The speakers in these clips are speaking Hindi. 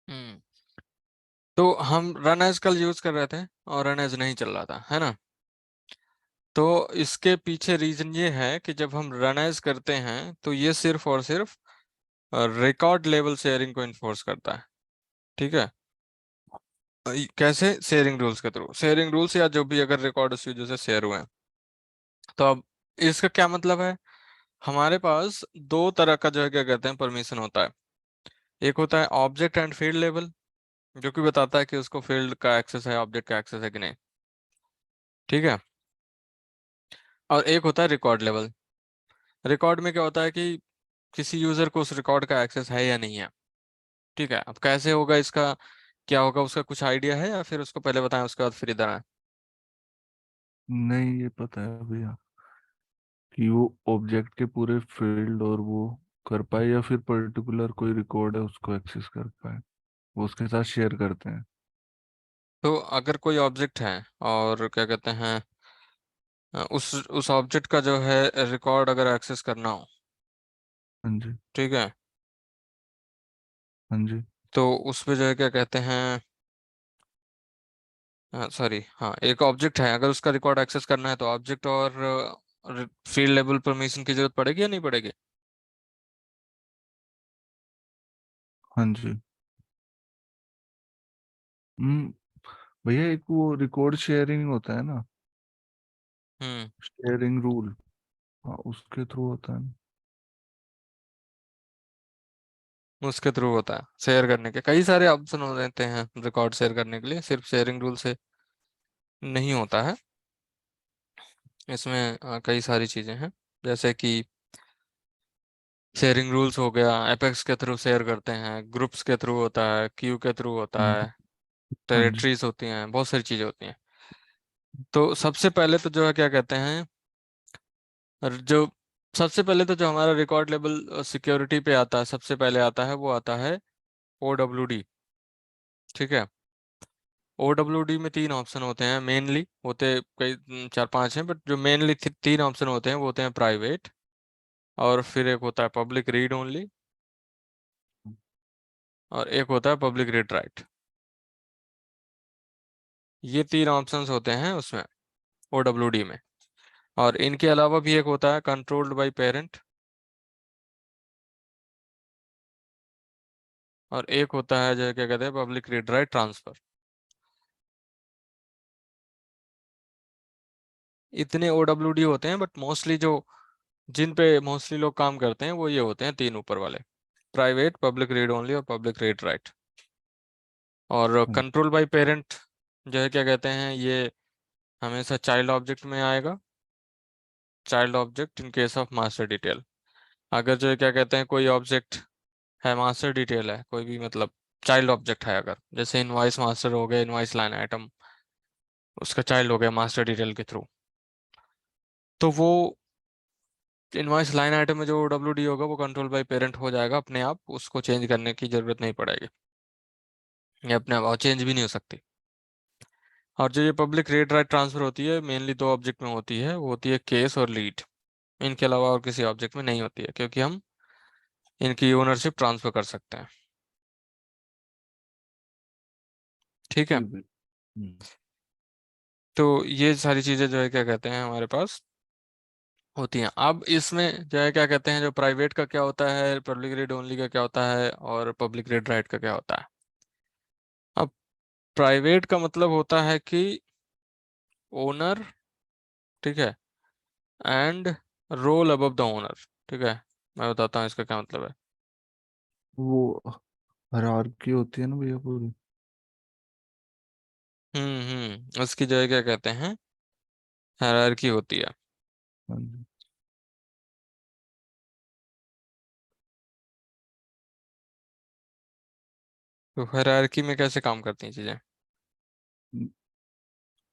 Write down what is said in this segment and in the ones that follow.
हम्म। तो हम रन एज कल यूज कर रहे थे और रन एज नहीं चल रहा था, है ना। तो इसके पीछे रीजन ये है कि जब हम रन एज करते हैं तो ये सिर्फ और सिर्फ रिकॉर्ड लेवल शेयरिंग को इन्फोर्स करता है। ठीक है। कैसे? शेयरिंग रूल्स के थ्रू, शेयरिंग रूल्स या जो भी अगर रिकॉर्ड उस यूजर से शेयर हुए हैं। तो अब इसका क्या मतलब है? हमारे पास दो तरह का जो है क्या कहते हैं परमिशन होता है। एक होता है ऑब्जेक्ट एंड फील्ड लेवल, जो कि बताता है कि उसको फील्ड का एक्सेस है, ऑब्जेक्ट का एक्सेस है कि नहीं। ठीक है। और एक होता है रिकॉर्ड लेवल। रिकॉर्ड में क्या होता है कि किसी यूजर को उस रिकॉर्ड का एक्सेस है या नहीं है। ठीक है। अब कैसे होगा इसका, क्या होगा, उसका कुछ आइडिया है या फिर उसको पहले बताएं उसके बाद फिर इधर आए? नहीं, ये पता है भैया कि वो ऑब्जेक्ट के पूरे फील्ड और वो कर पाए, या फिर पर्टिकुलर कोई रिकॉर्ड है उसको एक्सेस कर पाए, वो उसके साथ शेयर करते हैं। तो अगर कोई ऑब्जेक्ट है और क्या कहते हैं उस ऑब्जेक्ट का जो है रिकॉर्ड अगर एक्सेस करना हो। हाँ जी। ठीक है। हाँ जी। तो उस पे जो है क्या कहते हैं, सॉरी, हाँ, एक ऑब्जेक्ट है अगर उसका रिकॉर्ड एक्सेस करना है तो ऑब्जेक्ट और फील्ड लेवल परमिशन की जरूरत पड़ेगी या नहीं पड़ेगी? हाँ जी। भैया एक वो रिकॉर्ड शेयरिंग होता है ना, हम्म। शेयरिंग रूल, हाँ उसके थ्रू होता है ना। उसके थ्रू होता है। शेयर करने के कई सारे ऑप्शन हो रहते हैं रिकॉर्ड शेयर करने के लिए, सिर्फ शेयरिंग रूल से नहीं होता है। इसमें कई सारी चीजें हैं, जैसे कि शेयरिंग रूल्स हो गया, एपेक्स के थ्रू शेयर करते हैं, ग्रुप्स के थ्रू होता है, क्यू के थ्रू होता हाँ है, जी। हाँ जी। टेरिटरीज होती हैं, बहुत सारी चीजें होती हैं। तो सबसे पहले तो जो है क्या कहते हैं, और जो सबसे पहले तो जो हमारा रिकॉर्ड लेवल सिक्योरिटी पे आता है, सबसे पहले आता है वो आता है OWD। ठीक है। OWD में तीन ऑप्शन होते हैं मेनली, होते कई चार पांच हैं, बट जो मेनली तीन ऑप्शन होते हैं वो होते हैं प्राइवेट, और फिर एक होता है पब्लिक रीड ओनली, और एक होता है पब्लिक रीड राइट। ये तीन ऑप्शंस होते हैं उसमें, OWD में। और इनके अलावा भी एक होता है कंट्रोल्ड बाय पेरेंट, और एक होता है जो क्या कहते हैं पब्लिक रीड राइट ट्रांसफर। इतने OWD होते हैं, बट मोस्टली जो जिन पे मोस्टली लोग काम करते हैं वो ये होते हैं तीन ऊपर वाले, प्राइवेट, पब्लिक रीड ओनली और पब्लिक रीड राइट। और हाँ जी। कंट्रोल बाय पेरेंट जो है क्या कहते हैं, ये हमेशा चाइल्ड ऑब्जेक्ट में आएगा, child object in case of master detail. अगर जो है क्या कहते हैं कोई ऑब्जेक्ट है मास्टर डिटेल है, कोई भी मतलब चाइल्ड ऑब्जेक्ट है, अगर जैसे इनवॉइस मास्टर हो गया, इनवॉइस लाइन आइटम उसका चाइल्ड हो गया मास्टर डिटेल के थ्रू, तो वो इनवॉइस लाइन आइटम में जो OWD होगा वो कंट्रोल बाय पेरेंट हो जाएगा अपने आप, उसको चेंज करने की जरूरत नहीं पड़ेगी, ये अपने आप चेंज भी नहीं हो सकती। और जो ये पब्लिक रीड राइट ट्रांसफर होती है मेनली दो ऑब्जेक्ट में होती है, वो होती है केस और लीड। इनके अलावा और किसी ऑब्जेक्ट में नहीं होती है, क्योंकि हम इनकी ओनरशिप ट्रांसफर कर सकते हैं। ठीक है। जी बिल्कुल। तो ये सारी चीजें जो है क्या कहते हैं हमारे पास होती हैं। अब इसमें जो है क्या कहते हैं, जो प्राइवेट का क्या होता है, पब्लिक रीड ओनली का क्या होता है, और पब्लिक रीड राइट का क्या होता है। अब प्राइवेट का मतलब होता है कि ओनर, ठीक है, and role above the owner. ठीक है। मैं बताता हूँ इसका क्या मतलब है। वो हायरार्की होती है ना भैया पूरी। उसकी जो है क्या कहते हैं हायरार्की होती है। हाँ जी। तो हायरार्की में कैसे काम करती हैं चीजें?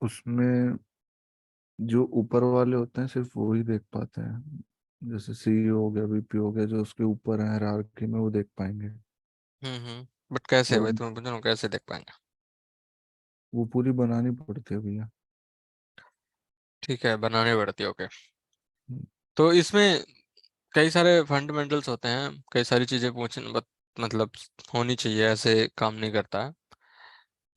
उसमें जो ऊपर वाले होते हैं सिर्फ वो ही देख पाते हैं, जैसे सीईओ हो गया, बीपी हो गया, जो उसके ऊपर है हायरार्की में वो देख पाएंगे। बट कैसे और भाई, तुम्हें पूछ रहा हूँ कैसे देख पाएंगे? वो पूरी बनानी पड़ती है भैया। ठीक है, बनाने पड़ती है, ओके। हम्म। तो इसमें कई सारे फंडामेंटल्स होते हैं, कई सारी चीजें पूछ मतलब होनी चाहिए, ऐसे काम नहीं करता है।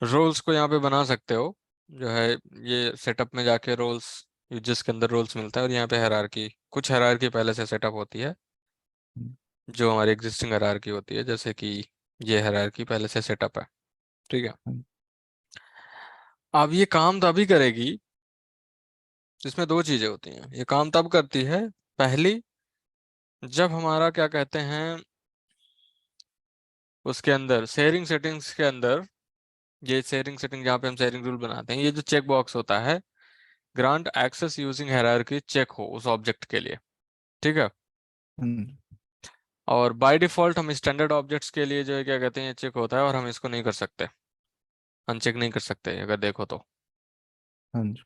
रोल्स को यहाँ पे बना सकते हो, जो है ये सेटअप में जाके रोल्स, जिसके अंदर रोल्स मिलता है, और यहाँ पे हायरार्की, कुछ हायरार्की पहले से सेटअप होती है, हम्म, जो हमारी एग्जिस्टिंग हायरार्की होती है, जैसे कि ये हायरार्की पहले से सेटअप है। ठीक है। हम्म, अब ये काम तभी करेगी, इसमें दो चीजें होती हैं, ये काम तब करती है, पहली, जब हमारा क्या कहते हैं, उसके अंदर शेयरिंग सेटिंग्स के अंदर, ये शेयरिंग सेटिंग जहाँ पे हम शेयरिंग रूल बनाते हैं, ये जो चेक बॉक्स होता है, grant access using hierarchy check हो उस ऑब्जेक्ट के लिए। ठीक है। हम्म, और बाय डिफॉल्ट हम स्टैंडर्ड ऑब्जेक्ट्स के लिए जो है क्या कहते हैं, ये चेक होता है, और हम इसको नहीं कर सकते, अनचेक नहीं कर सकते अगर देखो तो। हाँ जी।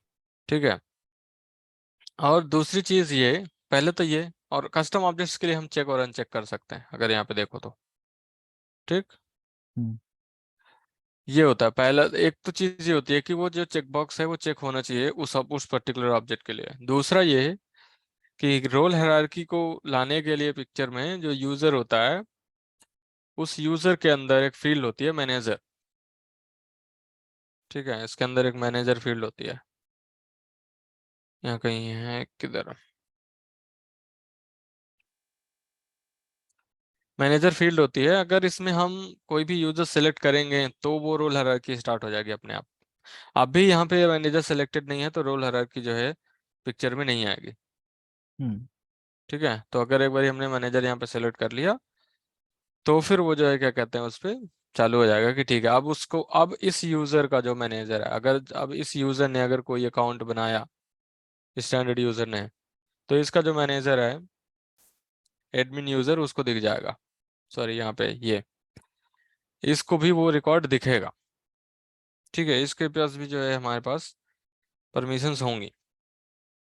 ठीक है। और दूसरी चीज ये, पहले तो ये, और कस्टम ऑब्जेक्ट्स के लिए हम चेक और अनचेक कर सकते हैं अगर यहाँ पे देखो तो। ठीक। हम्म, ये होता है पहला, एक तो चीज ये होती है कि वो जो चेक बॉक्स है वो चेक होना चाहिए उस पर्टिकुलर ऑब्जेक्ट के लिए। दूसरा ये है कि रोल हायरार्की को लाने के लिए पिक्चर में जो यूजर होता है, उस यूजर के अंदर एक फील्ड होती है मैनेजर। ठीक है, इसके अंदर एक मैनेजर फील्ड होती है, यहाँ कहीं है किधर, मैनेजर फील्ड होती है। अगर इसमें हम कोई भी यूजर सेलेक्ट करेंगे तो वो रोल हायरार्की स्टार्ट हो जाएगी अपने आप। अभी यहाँ पे मैनेजर सेलेक्टेड नहीं है तो रोल हायरार्की जो है पिक्चर में नहीं आएगी। हम्म, ठीक है, तो अगर एक बार हमने मैनेजर यहाँ पे सेलेक्ट कर लिया, तो फिर वो जो है क्या कहते हैं, उस पे चालू हो जाएगा कि ठीक है, अब उसको, अब इस यूजर का जो मैनेजर है, अगर अब इस यूजर ने अगर कोई अकाउंट बनाया, स्टैंडर्ड यूजर ने, तो इसका जो मैनेजर है, एडमिन यूजर, उसको दिख जाएगा। सॉरी, यहाँ पे ये, इसको भी वो रिकॉर्ड दिखेगा। ठीक है, इसके पास भी जो है हमारे पास परमिशंस होंगी।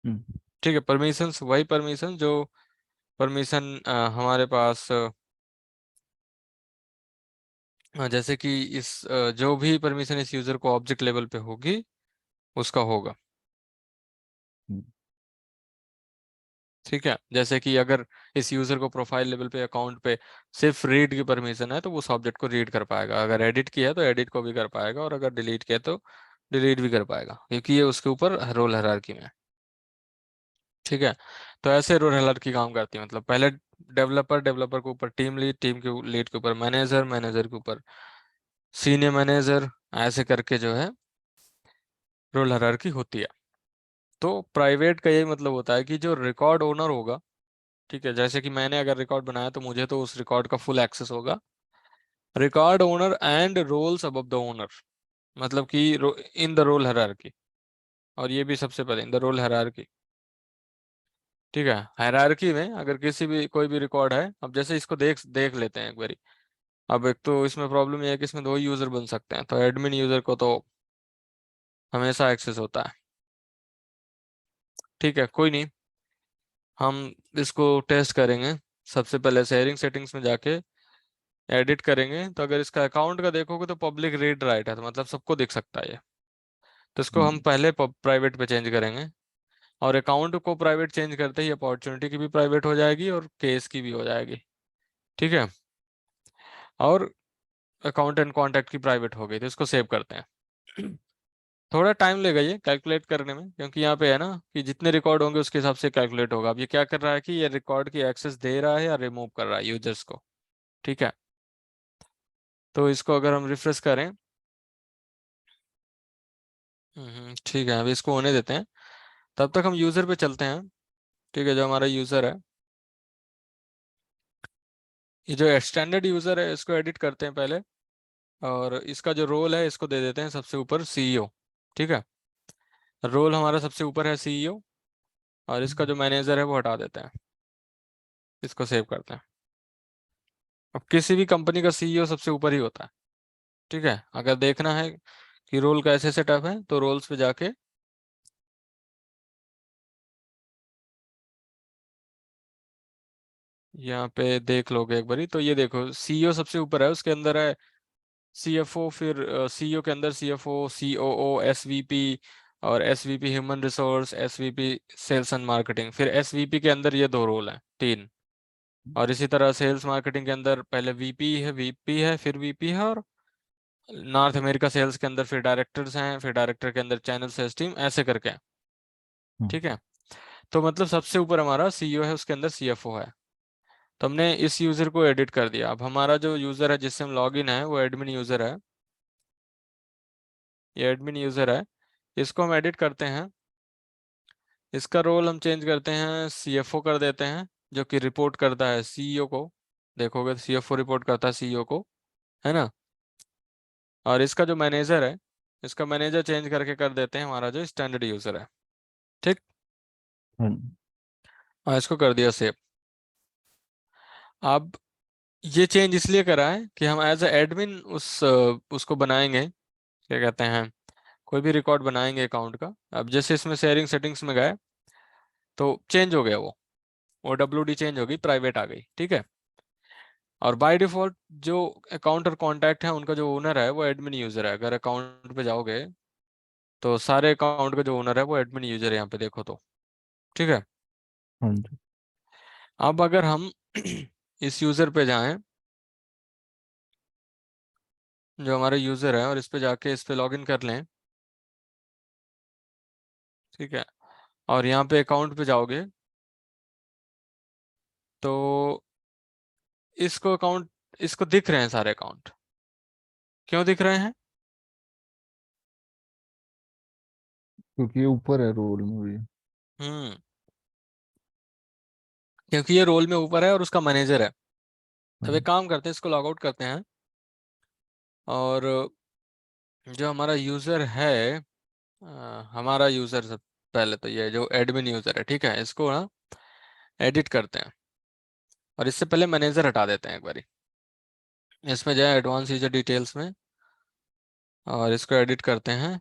हम्म, ठीक है, परमिशंस वही परमिशन जो परमिशन हमारे पास जैसे कि इस जो भी परमिशन इस यूजर को ऑब्जेक्ट लेवल पे होगी, उसका होगा। हम्म, ठीक है, जैसे कि अगर इस यूजर को प्रोफाइल लेवल पे, अकाउंट पे सिर्फ रीड की परमिशन है, तो वो उस ऑब्जेक्ट को रीड कर पाएगा, अगर एडिट किया है तो एडिट को भी कर पाएगा, और अगर डिलीट किया तो डिलीट भी कर पाएगा, क्योंकि ये उसके ऊपर रोल हायरार्की में है। ठीक है, तो ऐसे रोल हायरार्की काम करती है, मतलब पहले डेवलपर, डेवलपर के ऊपर टीम लीड, टीम के लीड के ऊपर मैनेजर, मैनेजर के ऊपर सीनियर मैनेजर, ऐसे करके जो है रोल हायरार्की होती है। तो प्राइवेट का यही मतलब होता है कि जो रिकॉर्ड ओनर होगा, ठीक है, जैसे कि मैंने अगर रिकॉर्ड बनाया तो मुझे तो उस रिकॉर्ड का फुल एक्सेस होगा। Record owner and roles above the owner, मतलब कि इन द रोल हायरार्की, और ये भी सबसे पहले इन द रोल हायरार्की। ठीक है, हायरार्की में अगर किसी भी कोई भी रिकॉर्ड है, अब जैसे इसको देख देख लेते हैं एक बारी। अब एक तो इसमें प्रॉब्लम ये है कि इसमें दो यूजर बन सकते हैं, तो एडमिन यूजर को तो हमेशा एक्सेस होता है। ठीक है, कोई नहीं, हम इसको टेस्ट करेंगे। सबसे पहले शेयरिंग सेटिंग्स में जाके एडिट करेंगे, तो अगर इसका अकाउंट का देखोगे तो पब्लिक रीड राइट है, तो मतलब सबको दिख सकता है ये। तो इसको हम हम्म, पहले प्राइवेट पे चेंज करेंगे, और अकाउंट को प्राइवेट चेंज करते ही अपॉर्चुनिटी की भी प्राइवेट हो जाएगी और केस की भी हो जाएगी। ठीक है, और अकाउंट एंड कॉन्टैक्ट की प्राइवेट हो गई, तो इसको सेव करते हैं। थोड़ा टाइम लेगा ये कैलकुलेट करने में, क्योंकि यहाँ पे है ना कि जितने रिकॉर्ड होंगे उसके हिसाब से कैलकुलेट होगा। अब ये क्या कर रहा है कि ये रिकॉर्ड की एक्सेस दे रहा है या रिमूव कर रहा है यूजर्स को। ठीक है, तो इसको अगर हम रिफ्रेश करें, ठीक है, अभी इसको होने देते हैं, तब तक हम यूजर पे चलते हैं। ठीक है, जो हमारा यूजर है, ये जो स्टैंडर्ड यूजर है, इसको एडिट करते हैं पहले, और इसका जो रोल है इसको दे देते हैं सबसे ऊपर सीईओ। ठीक है, रोल हमारा सबसे ऊपर है सीईओ, और इसका जो मैनेजर है वो हटा देते हैं, इसको सेव करते हैं। अब किसी भी कंपनी का सीईओ सबसे ऊपर ही होता है। ठीक है, अगर देखना है कि रोल कैसे सेटअप है, तो रोल्स पे जाके यहाँ पे देख लोगे एक बारी, तो ये देखो सीईओ सबसे ऊपर है, उसके अंदर है सीएफओ, फिर सीईओ के अंदर सीएफओ, सीओओ, एसवीपी, और SVP human resource, SVP sales and marketing, फिर एसवीपी के अंदर ये दो रोल हैं, तीन। और इसी तरह सेल्स मार्केटिंग के अंदर पहले वीपी है फिर वीपी है, और नॉर्थ अमेरिका सेल्स के अंदर फिर डायरेक्टर्स हैं, फिर डायरेक्टर के अंदर चैनल सेल्स टीम, ऐसे करके हैं। हम्म, ठीक है। तो मतलब सबसे ऊपर हमारा सीईओ है, उसके अंदर सीएफओ है। तो हमने इस यूजर को एडिट कर दिया। अब हमारा जो यूजर है जिससे हम लॉग इन है वो एडमिन यूजर है, ये एडमिन यूजर है। इसको हम एडिट करते हैं। इसका रोल हम चेंज करते हैं, सीएफओ कर देते हैं, जो कि रिपोर्ट करता है सीईओ को। देखोगे तो सीएफओ रिपोर्ट करता है सीईओ को, है ना। और इसका जो मैनेजर है, इसका मैनेजर चेंज करके कर देते हैं हमारा जो स्टैंडर्ड यूजर है। ठीक। हाँ और इसको कर दिया सेव। अब ये चेंज इसलिए करा है कि हम एज ए एडमिन उसको बनाएंगे, क्या कहते हैं, कोई भी रिकॉर्ड बनाएंगे अकाउंट का। अब जैसे इसमें शेयरिंग सेटिंग्स में गए तो चेंज हो गया, वो डब्ल्यू चेंज हो गई, प्राइवेट आ गई। ठीक है। और बाय डिफॉल्ट जो अकाउंट और कॉन्टैक्ट है उनका जो ओनर है वो एडमिन यूजर है। अगर अकाउंट पे जाओगे तो सारे अकाउंट का जो ओनर है वो एडमिन यूजर है, यहाँ पे देखो तो। ठीक है। हाँ जी। अब अगर हम इस यूजर पे जाएं, जो हमारा यूजर है, और इस पे जाके इस पे लॉगिन कर लें। ठीक है। और यहाँ पे अकाउंट पे जाओगे तो इसको अकाउंट, इसको दिख रहे हैं सारे अकाउंट। क्यों दिख रहे हैं? क्योंकि ये ऊपर है रोल में भी। हम्म, क्योंकि ये रोल में ऊपर है और उसका मैनेजर है। हाँ अब एक काम करते हैं, इसको लॉग आउट करते हैं। और जो हमारा यूजर है, हमारा यूजर सब पहले तो ये जो एडमिन यूजर है, ठीक है, इसको ना एडिट करते हैं। और इससे पहले मैनेजर हटा देते हैं एक बारी। इसमें जाए एडवांस यूजर डिटेल्स में, और इसको एडिट करते हैं।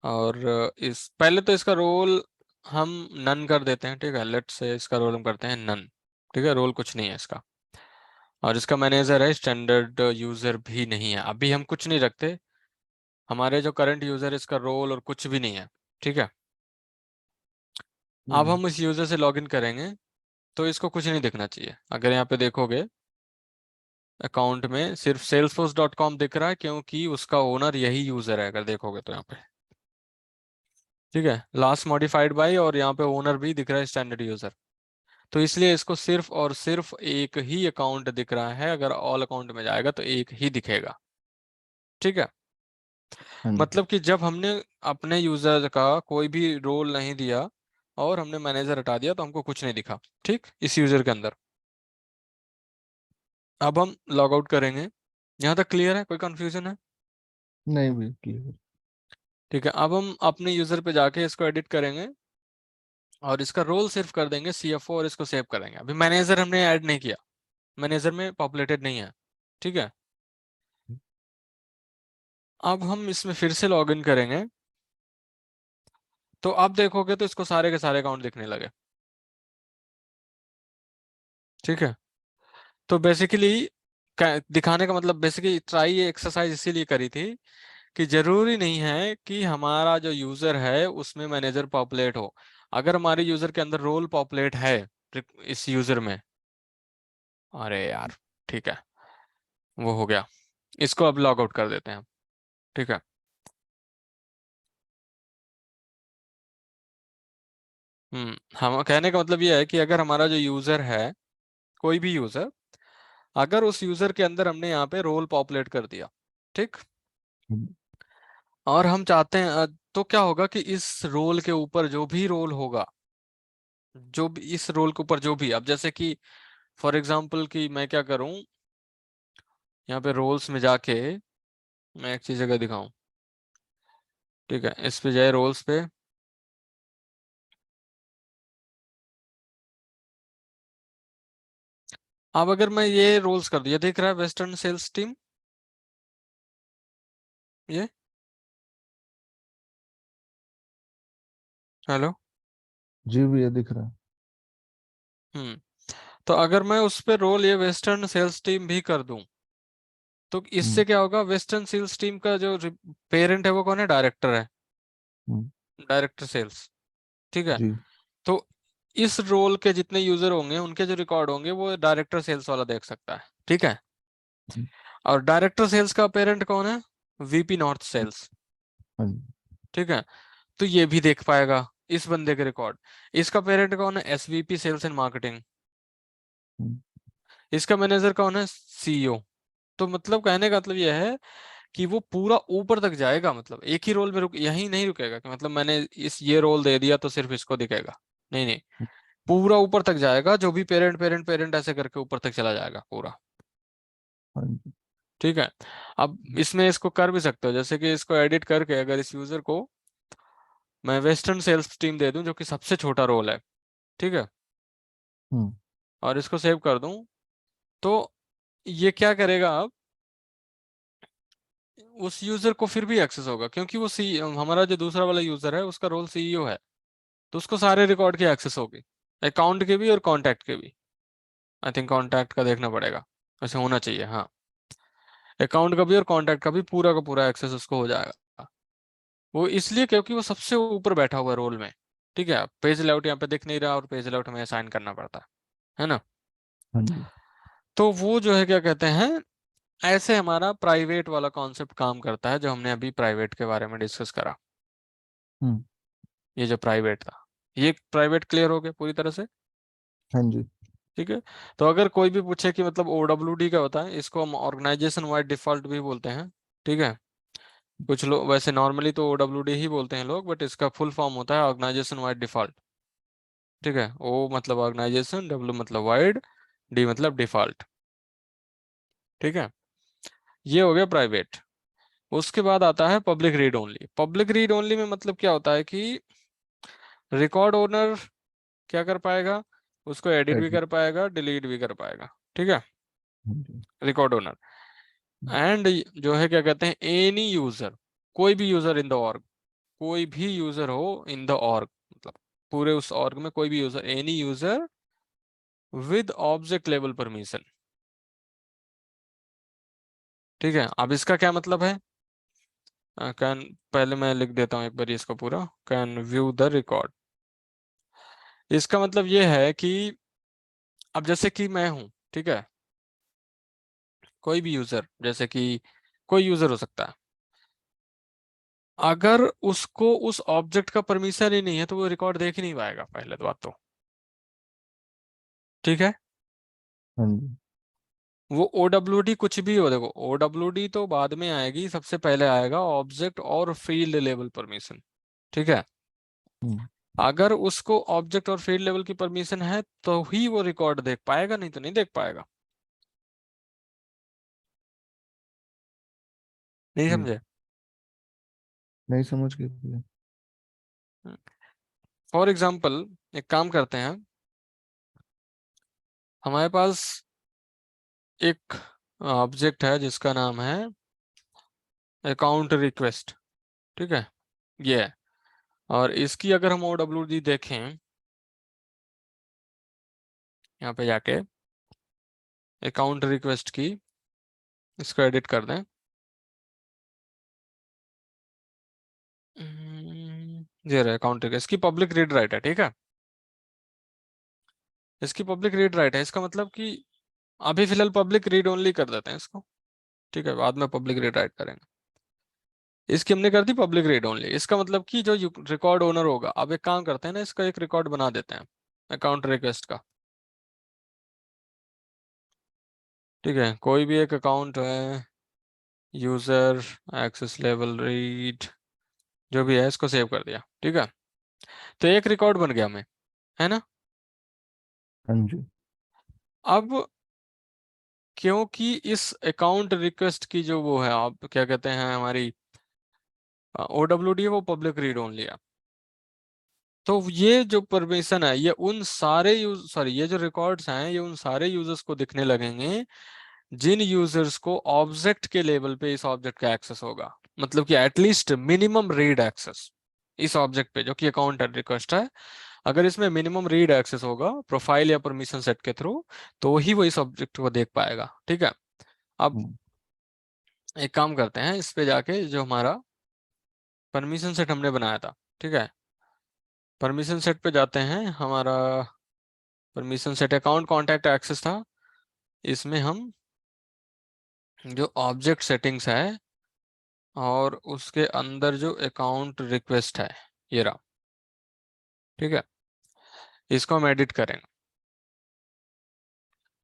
और इस पहले तो इसका रोल हम नन कर देते हैं। ठीक है, लेट से इसका रोल हम करते हैं नन। ठीक है, रोल कुछ नहीं है इसका। और इसका मैनेजर है, स्टैंडर्ड यूजर भी नहीं है, अभी हम कुछ नहीं रखते। हमारे जो करंट यूजर है इसका रोल और कुछ भी नहीं है। ठीक है। अब जी। हम इस यूजर से लॉगिन करेंगे तो इसको कुछ नहीं दिखना चाहिए। अगर यहाँ पे देखोगे अकाउंट में सिर्फ salesforce.com दिख रहा है, क्योंकि उसका ओनर यही यूजर है, अगर देखोगे तो यहाँ पे। ठीक है, लास्ट मॉडिफाइड बाय, और यहाँ पे ओनर भी दिख रहा है स्टैंडर्ड यूजर। तो इसलिए इसको सिर्फ और सिर्फ एक ही अकाउंट दिख रहा है। अगर ऑल अकाउंट में जाएगा तो एक ही दिखेगा। ठीक है। हाँ जी। मतलब कि जब हमने अपने यूजर का कोई भी रोल नहीं दिया और हमने मैनेजर हटा दिया तो हमको कुछ नहीं दिखा। ठीक, इस यूजर के अंदर। अब हम लॉग आउट करेंगे। यहाँ तक क्लियर है? कोई कंफ्यूजन है? नहीं भी क्लियर। ठीक है। अब हम अपने यूजर पे जाके इसको एडिट करेंगे और इसका रोल सिर्फ कर देंगे सीएफओ, और इसको सेव करेंगे। अभी मैनेजर हमने ऐड नहीं किया, मैनेजर में पॉपुलेटेड नहीं है। ठीक है। अब हम इसमें फिर से लॉगिन करेंगे तो अब देखोगे तो इसको सारे के सारे अकाउंट दिखने लगे। ठीक है। तो बेसिकली दिखाने का मतलब, बेसिकली ट्राई ये एक्सरसाइज इसीलिए करी थी कि जरूरी नहीं है कि हमारा जो यूजर है उसमें मैनेजर पॉपुलेट हो। अगर हमारे यूजर के अंदर रोल पॉपुलेट है इस यूजर में, अरे यार, ठीक है, वो हो गया। इसको अब लॉग आउट कर देते हैं हम। ठीक है। हम कहने का मतलब ये है कि अगर हमारा जो यूजर है, कोई भी यूजर, अगर उस यूजर के अंदर हमने यहाँ पे रोल पॉपुलेट कर दिया, ठीक, और हम चाहते हैं तो क्या होगा कि इस रोल के ऊपर जो भी रोल होगा, जो भी इस रोल के ऊपर जो भी, अब जैसे कि फॉर एग्जांपल कि मैं क्या करूं, यहाँ पे रोल्स में जाके मैं एक चीज अगर दिखाऊं। ठीक है, इस पे जाए रोल्स पे। अब अगर मैं ये रोल्स कर दिया, देख रहा है वेस्टर्न सेल्स टीम, ये, हेलो। जी भैया दिख रहा है। हम्म, तो अगर मैं उस पे रोल ये वेस्टर्न सेल्स टीम भी कर दूं तो हम्म। इससे क्या होगा, वेस्टर्न सेल्स टीम का जो पेरेंट है वो कौन है? डायरेक्टर है, हम्म, डायरेक्टर सेल्स। ठीक है। जी। तो इस रोल के जितने यूजर होंगे उनके जो रिकॉर्ड होंगे वो डायरेक्टर सेल्स वाला देख सकता है, ठीक है। हम्म, और डायरेक्टर सेल्स का पेरेंट कौन है? वीपी नॉर्थ सेल्स, हाँ जी। ठीक है। तो ये भी देख पाएगा इस बंदे के रिकॉर्ड। इसका पेरेंट कौन है? SVP sales and marketing. हम्म, इसका मैनेजर कौन है? सीईओ। तो मतलब कहने का मतलब यह है कि वो पूरा ऊपर तक जाएगा, मतलब एक ही रोल में रुक यहीं नहीं रुकेगा कि मतलब मैंने इस ये रोल दे दिया तो सिर्फ इसको दिखेगा। नहीं नहीं, पूरा ऊपर तक जाएगा, जो भी पेरेंट पेरेंट पेरेंट ऐसे करके ऊपर तक चला जाएगा पूरा, हाँ जी। ठीक है। अब इसमें इसको कर भी सकते हो, जैसे कि इसको एडिट करके अगर इस यूजर को मैं वेस्टर्न सेल्स टीम दे दूं जो कि सबसे छोटा रोल है, ठीक है, हम्म, और इसको सेव कर दूं, तो ये क्या करेगा अब? उस यूजर को फिर भी एक्सेस होगा क्योंकि वो सी हमारा जो दूसरा वाला यूजर है उसका रोल सीईओ है, तो उसको सारे रिकॉर्ड की एक्सेस होगी, अकाउंट के भी और कांटेक्ट के भी। आई थिंक कांटेक्ट का देखना पड़ेगा, वैसे होना चाहिए, हाँ। अकाउंट का भी और कांटेक्ट का भी पूरा का पूरा एक्सेस उसको हो जाएगा। वो इसलिए क्योंकि वो सबसे ऊपर बैठा हुआ है रोल में, ठीक है। पेज लेआउट यहाँ पे दिख नहीं रहा और पेज लेआउट हमें असाइन करना पड़ता है ना। हाँ जी। तो वो जो है क्या कहते हैं, ऐसे हमारा प्राइवेट वाला कॉन्सेप्ट काम करता है जो हमने अभी प्राइवेट के बारे में डिस्कस करा। हम्म, ये जो प्राइवेट था, ये प्राइवेट क्लियर हो गया पूरी तरह से, हाँ जी। ठीक है। तो अगर कोई भी पूछे कि मतलब ओडब्ल्यूडी क्या होता है, इसको हम ऑर्गेनाइजेशन वाइड डिफॉल्ट भी बोलते हैं, ठीक है। कुछ लोग वैसे नॉर्मली तो ओडब्ल्यूडी ही बोलते हैं लोग, बट इसका फुल फॉर्म होता है ऑर्गेनाइजेशन वाइड डिफॉल्ट, ठीक है। ओ मतलब ऑर्गेनाइजेशन, डब्ल्यू मतलब वाइड, डी मतलब डिफॉल्ट, ठीक है। ये हो गया प्राइवेट। उसके बाद आता है public read only. Public read only में मतलब क्या होता है कि रिकॉर्ड ओनर क्या कर पाएगा? उसको एडिट भी एडिट। कर पाएगा, डिलीट भी कर पाएगा, ठीक है, हाँ जी। Record owner. हम्म, एंड जो है क्या कहते हैं, एनी यूजर, कोई भी यूजर इन द ऑर्ग, कोई भी यूजर हो इन द ऑर्ग, मतलब पूरे उस ऑर्ग में कोई भी user, any user with object level permission, ठीक है। अब इसका क्या मतलब है? कैन, पहले मैं लिख देता हूँ एक बार इसको पूरा, कैन व्यू द रिकॉर्ड। इसका मतलब ये है कि अब जैसे कि मैं हूं, ठीक है, कोई भी यूजर, जैसे कि कोई यूजर हो सकता है, अगर उसको उस ऑब्जेक्ट का परमिशन ही नहीं है तो वो रिकॉर्ड देख ही नहीं पाएगा, पहले तो बात तो, ठीक है। हाँ जी। वो ओडब्ल्यूडी कुछ भी हो, देखो ओडब्ल्यूडी तो बाद में आएगी, सबसे पहले आएगा ऑब्जेक्ट और फील्ड लेवल परमिशन, ठीक है। हम्म, अगर उसको ऑब्जेक्ट और फील्ड लेवल की परमिशन है तो ही वो रिकॉर्ड देख पाएगा, नहीं तो नहीं देख पाएगा। नहीं ठीक। समझे? नहीं समझ गए भैया। फॉर एग्जाम्पल, एक काम करते हैं, हमारे पास एक ऑब्जेक्ट है जिसका नाम है अकाउंट रिक्वेस्ट, ठीक है, ये है। और इसकी अगर हम ओडब्ल्यूडी देखें, यहाँ पे जाके अकाउंट रिक्वेस्ट की, इसको एडिट कर दें। ये रहा अकाउंट रिक्वेस्ट, इसकी पब्लिक रीड राइट है, ठीक है। इसकी पब्लिक रीड राइट है, इसका मतलब कि अभी फिलहाल पब्लिक रीड ओनली कर देते हैं इसको, ठीक है, बाद में पब्लिक रीड राइट करेंगे। इसकी हमने कर दी पब्लिक रीड ओनली, इसका मतलब कि जो रिकॉर्ड ओनर होगा, अब एक काम करते हैं ना, इसका एक रिकॉर्ड बना देते हैं अकाउंट रिक्वेस्ट का, ठीक है। कोई भी एक अकाउंट है, यूजर, एक्सेस लेवल रीड, जो भी है इसको सेव कर दिया, ठीक है। तो एक रिकॉर्ड बन गया हमें, है ना। हाँ जी। अब क्योंकि इस अकाउंट रिक्वेस्ट की जो वो है, आप क्या कहते हैं, हमारी ओडब्ल्यूडी है, वो पब्लिक रीड ओनली है। तो ये जो परमिशन है ये उन सारे यूज सॉरी ये जो रिकॉर्ड्स हैं ये उन सारे यूजर्स को दिखने लगेंगे जिन यूजर्स को ऑब्जेक्ट के लेवल पे इस ऑब्जेक्ट का एक्सेस होगा, मतलब कि एटलीस्ट मिनिमम रीड एक्सेस इस ऑब्जेक्ट पे जो कि अकाउंट रिक्वेस्ट है। अगर इसमें मिनिमम रीड एक्सेस होगा प्रोफाइल या परमिशन सेट के थ्रू, तो ही वो इस ऑब्जेक्ट को देख पाएगा, ठीक है। अब हम्म, एक काम करते हैं, इस पे जाके जो हमारा परमिशन सेट हमने बनाया था, ठीक है, परमिशन सेट पे जाते हैं, हमारा permission set account contact access था, इसमें हम जो ऑब्जेक्ट सेटिंग्स है और उसके अंदर जो अकाउंट रिक्वेस्ट है, ये रहा, ठीक है, इसको हम एडिट करेंगे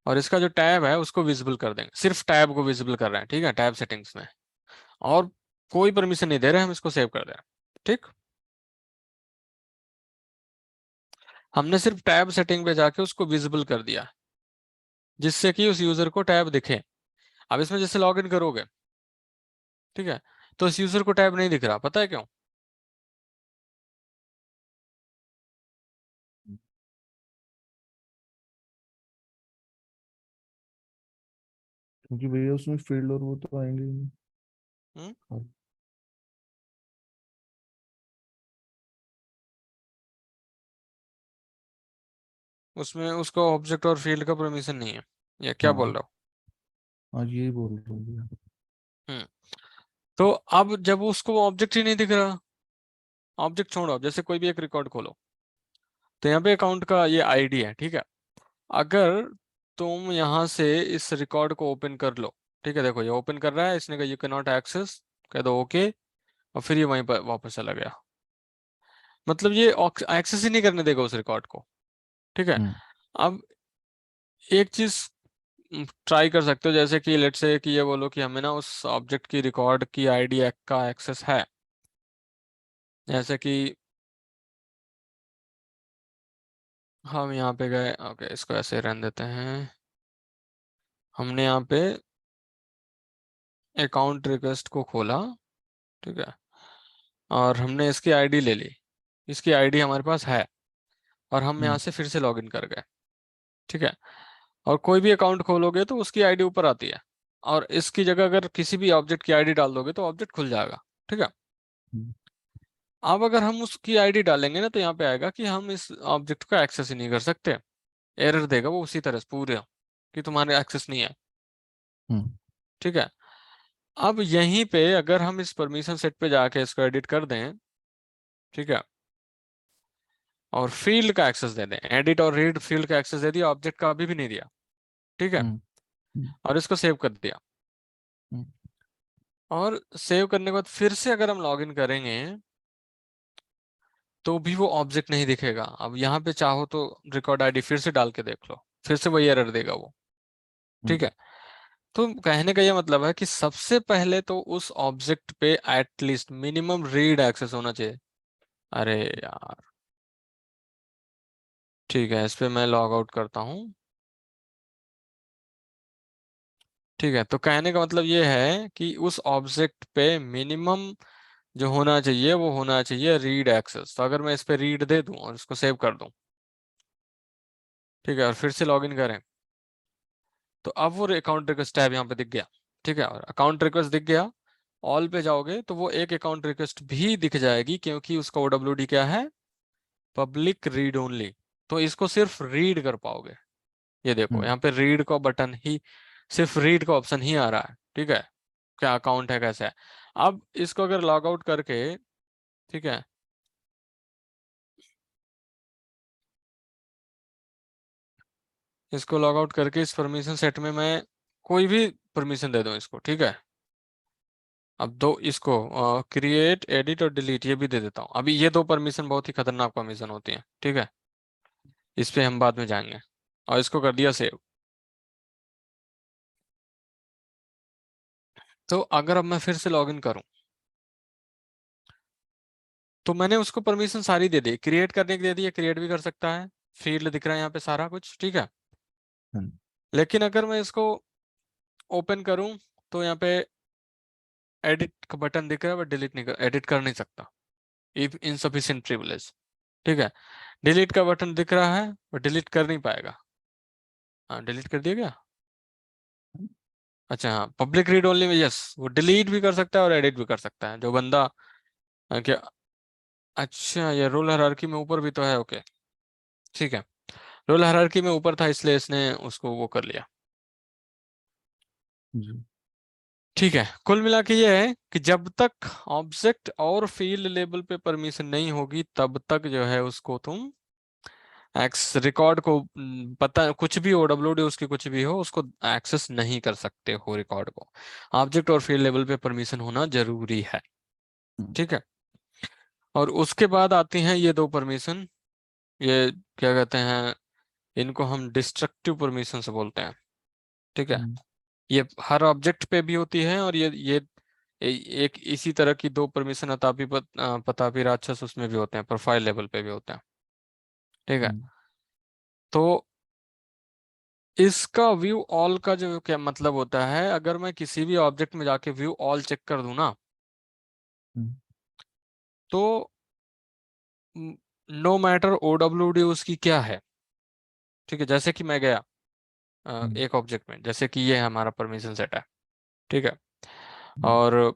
और इसका जो टैब है उसको विजिबल कर देंगे, सिर्फ टैब को विजिबल कर रहे हैं, ठीक है, टैब सेटिंग्स में, और कोई परमिशन नहीं दे रहे, हम इसको सेव कर दे रहे हैं, ठीक। हमने सिर्फ टैब सेटिंग पे जाके उसको विजिबल कर दिया, जिससे कि उस यूजर को टैब दिखे। अब इसमें जैसे लॉग इन करोगे, ठीक है, तो इस यूजर को टैब नहीं दिख रहा, पता है क्यों? क्योंकि भैया उसमें फील्ड और वो तो आएंगे ही नहीं। हम्म? हाँ। उसमें उसको ऑब्जेक्ट और फील्ड का परमिशन नहीं है, या क्या बोल हाँ, रहा हाँ, यही बोल रहा हूँ भैया। हो? तो अब जब उसको ऑब्जेक्ट ही नहीं दिख रहा, ऑब्जेक्ट छोड़ो, अब जैसे कोई भी एक रिकॉर्ड खोलो, तो यहाँ पे अकाउंट का ये आईडी है, ठीक है, अगर तुम यहाँ से इस रिकॉर्ड को ओपन कर लो, ठीक है, देखो ये ओपन कर रहा है, इसने कहा यू कैन नॉट एक्सेस, कह दो ओके, और फिर ये वहीं पर वापस चला गया, मतलब ये एक्सेस ही नहीं करने देगा उस रिकॉर्ड को, ठीक है। हम्म। अब एक चीज ट्राई कर सकते हो, जैसे कि लेट्स से कि ये बोलो कि हमें ना उस ऑब्जेक्ट की रिकॉर्ड की आईडी का एक्सेस है, जैसे कि हम यहाँ पे गए, ओके इसको ऐसे रहने देते हैं, हमने यहाँ पे अकाउंट रिक्वेस्ट को खोला, ठीक है, और हमने इसकी आईडी ले ली, इसकी आईडी हमारे पास है, और हम यहाँ हम्म। से फिर से लॉगिन कर गए, ठीक है, और कोई भी अकाउंट खोलोगे तो उसकी आईडी ऊपर आती है, और इसकी जगह अगर किसी भी ऑब्जेक्ट की आईडी डाल दोगे तो ऑब्जेक्ट खुल जाएगा, ठीक है। हम्म। अब अगर हम उसकी आईडी डालेंगे ना, तो यहाँ पे आएगा कि हम इस ऑब्जेक्ट को एक्सेस ही नहीं कर सकते, एरर देगा वो उसी तरह से पूरे, कि तुम्हारे एक्सेस नहीं है, हम्म। ठीक है। अब यहीं पे अगर हम इस परमिशन सेट पे जाके इसको एडिट कर दें, ठीक है, और फील्ड का एक्सेस दे दें, एडिट और रीड फील्ड का एक्सेस दे दिया, ऑब्जेक्ट का अभी भी नहीं दिया, ठीक है, हम्म। हम्म। और इसको सेव कर दिया, हम्म। और सेव करने के बाद फिर से अगर हम लॉगिन करेंगे तो भी वो ऑब्जेक्ट नहीं दिखेगा। अब यहाँ पे चाहो तो रिकॉर्ड आईडी फिर से डाल के देख लो, फिर से वही एरर देगा वो, ठीक हम्म। है। तो कहने का ये मतलब है कि सबसे पहले तो उस ऑब्जेक्ट पे एटलीस्ट मिनिमम रीड एक्सेस होना चाहिए। अरे यार, ठीक है, इस पे मैं लॉग आउट करता हूँ, ठीक है। तो कहने का मतलब ये है कि उस ऑब्जेक्ट पे मिनिमम जो होना चाहिए वो होना चाहिए रीड एक्सेस। तो अगर मैं इस पे रीड दे दूं और इसको सेव कर दूं, ठीक है, और फिर से लॉगिन करें, तो अब वो अकाउंट रिक्वेस्ट टैब यहाँ पे दिख गया, ठीक है, और अकाउंट रिक्वेस्ट दिख गया, ऑल पे जाओगे तो वो एक अकाउंट रिक्वेस्ट भी दिख जाएगी, क्योंकि उसका ओडब्ल्यूडी क्या है, पब्लिक रीड ओनली। तो इसको सिर्फ रीड कर पाओगे, ये देखो हम्म। यहाँ पे रीड का बटन ही, सिर्फ रीड का ऑप्शन ही आ रहा है, ठीक है, क्या अकाउंट है कैसा है। अब इसको अगर लॉग आउट करके, ठीक है, इसको लॉग आउट करके इस परमिशन सेट में मैं कोई भी परमिशन दे दूं इसको, ठीक है। अब दो इसको क्रिएट एडिट और डिलीट ये भी दे देता हूँ। अभी ये दो परमिशन बहुत ही खतरनाक परमिशन होती हैं, ठीक है, इस पे हम बाद में जाएंगे, और इसको कर दिया सेव। तो अगर अब मैं फिर से लॉगिन करूं, तो मैंने उसको परमिशन सारी दे दी, क्रिएट करने की दे दी, क्रिएट भी कर सकता है, फील्ड दिख रहा है यहाँ पे सारा कुछ, ठीक है। हम्म। लेकिन अगर मैं इसको ओपन करूं, तो यहाँ पे एडिट का बटन दिख रहा है, बट डिलीट नहीं कर, एडिट कर नहीं सकता, इफ इनसफिशिएंट प्रिविलेज, ठीक है। डिलीट का बटन दिख रहा है, बट डिलीट कर नहीं पाएगा। हाँ, डिलीट कर दिया क्या? अच्छा, हाँ, पब्लिक रीड ओनली में यस, वो डिलीट भी कर सकता है और एडिट भी कर सकता है जो बंदा क्या। अच्छा, ये रोल हायरार्की में ऊपर भी तो है, ओके, ठीक है, रोल हायरार्की में ऊपर था इसलिए इसने उसको वो कर लिया, जी। ठीक है, कुल मिला के ये है कि जब तक ऑब्जेक्ट और फील्ड लेवल पे परमिशन नहीं होगी तब तक जो है उसको तुम एक्स रिकॉर्ड को पता कुछ भी ओडब्ल्यूडी उसकी कुछ भी हो उसको एक्सेस नहीं कर सकते हो रिकॉर्ड को। ऑब्जेक्ट और फील्ड लेवल पे परमिशन होना जरूरी है। हम्म। ठीक है, और उसके बाद आती हैं ये दो परमिशन, ये क्या कहते हैं, इनको हम डिस्ट्रक्टिव परमिशन से बोलते हैं। ठीक है, हम्म। ये हर ऑब्जेक्ट पे भी होती है, और ये एक इसी तरह की दो परमिशन अतापि पतापी राक्षस उसमें भी होते हैं, प्रोफाइल लेवल पे भी होते हैं। ठीक है, हम्म। तो इसका व्यू ऑल का जो क्या मतलब होता है, अगर मैं किसी भी ऑब्जेक्ट में जाके व्यू ऑल चेक कर दूं ना, हम्म। तो नो मैटर ओडब्ल्यूडी उसकी क्या है। ठीक है, जैसे कि मैं गया हम्म। एक ऑब्जेक्ट में, जैसे कि ये हमारा परमिशन सेट है। ठीक है, हम्म। और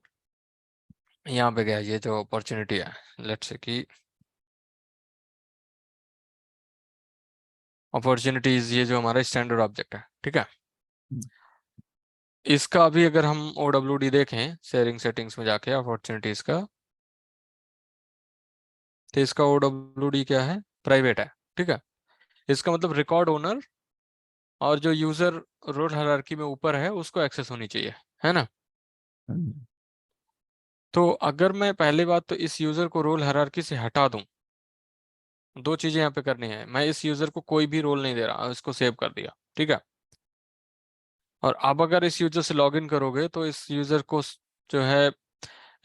यहाँ पे गया ये जो अपॉर्चुनिटी है, लेट्स से कि अपॉर्चुनिटीज, ये जो हमारा स्टैंडर्ड ऑब्जेक्ट है। ठीक है, हम्म। इसका अभी अगर हम ओडब्ल्यूडी देखें शेयरिंग सेटिंग्स में जाके अपॉर्चुनिटीज का, तो इसका ओडब्ल्यूडी क्या है, प्राइवेट है। ठीक है, इसका मतलब रिकॉर्ड ओनर और जो यूजर रोल हायरार्की में ऊपर है उसको एक्सेस होनी चाहिए, है ना। हम्म। तो अगर मैं पहली बात तो इस यूजर को रोल हायरार्की से हटा दूं, दो चीजें यहाँ पे करनी है, मैं इस यूजर को कोई भी रोल नहीं दे रहा, इसको सेव कर दिया। ठीक है, और अब अगर इस यूजर से लॉगिन करोगे तो इस यूजर को जो है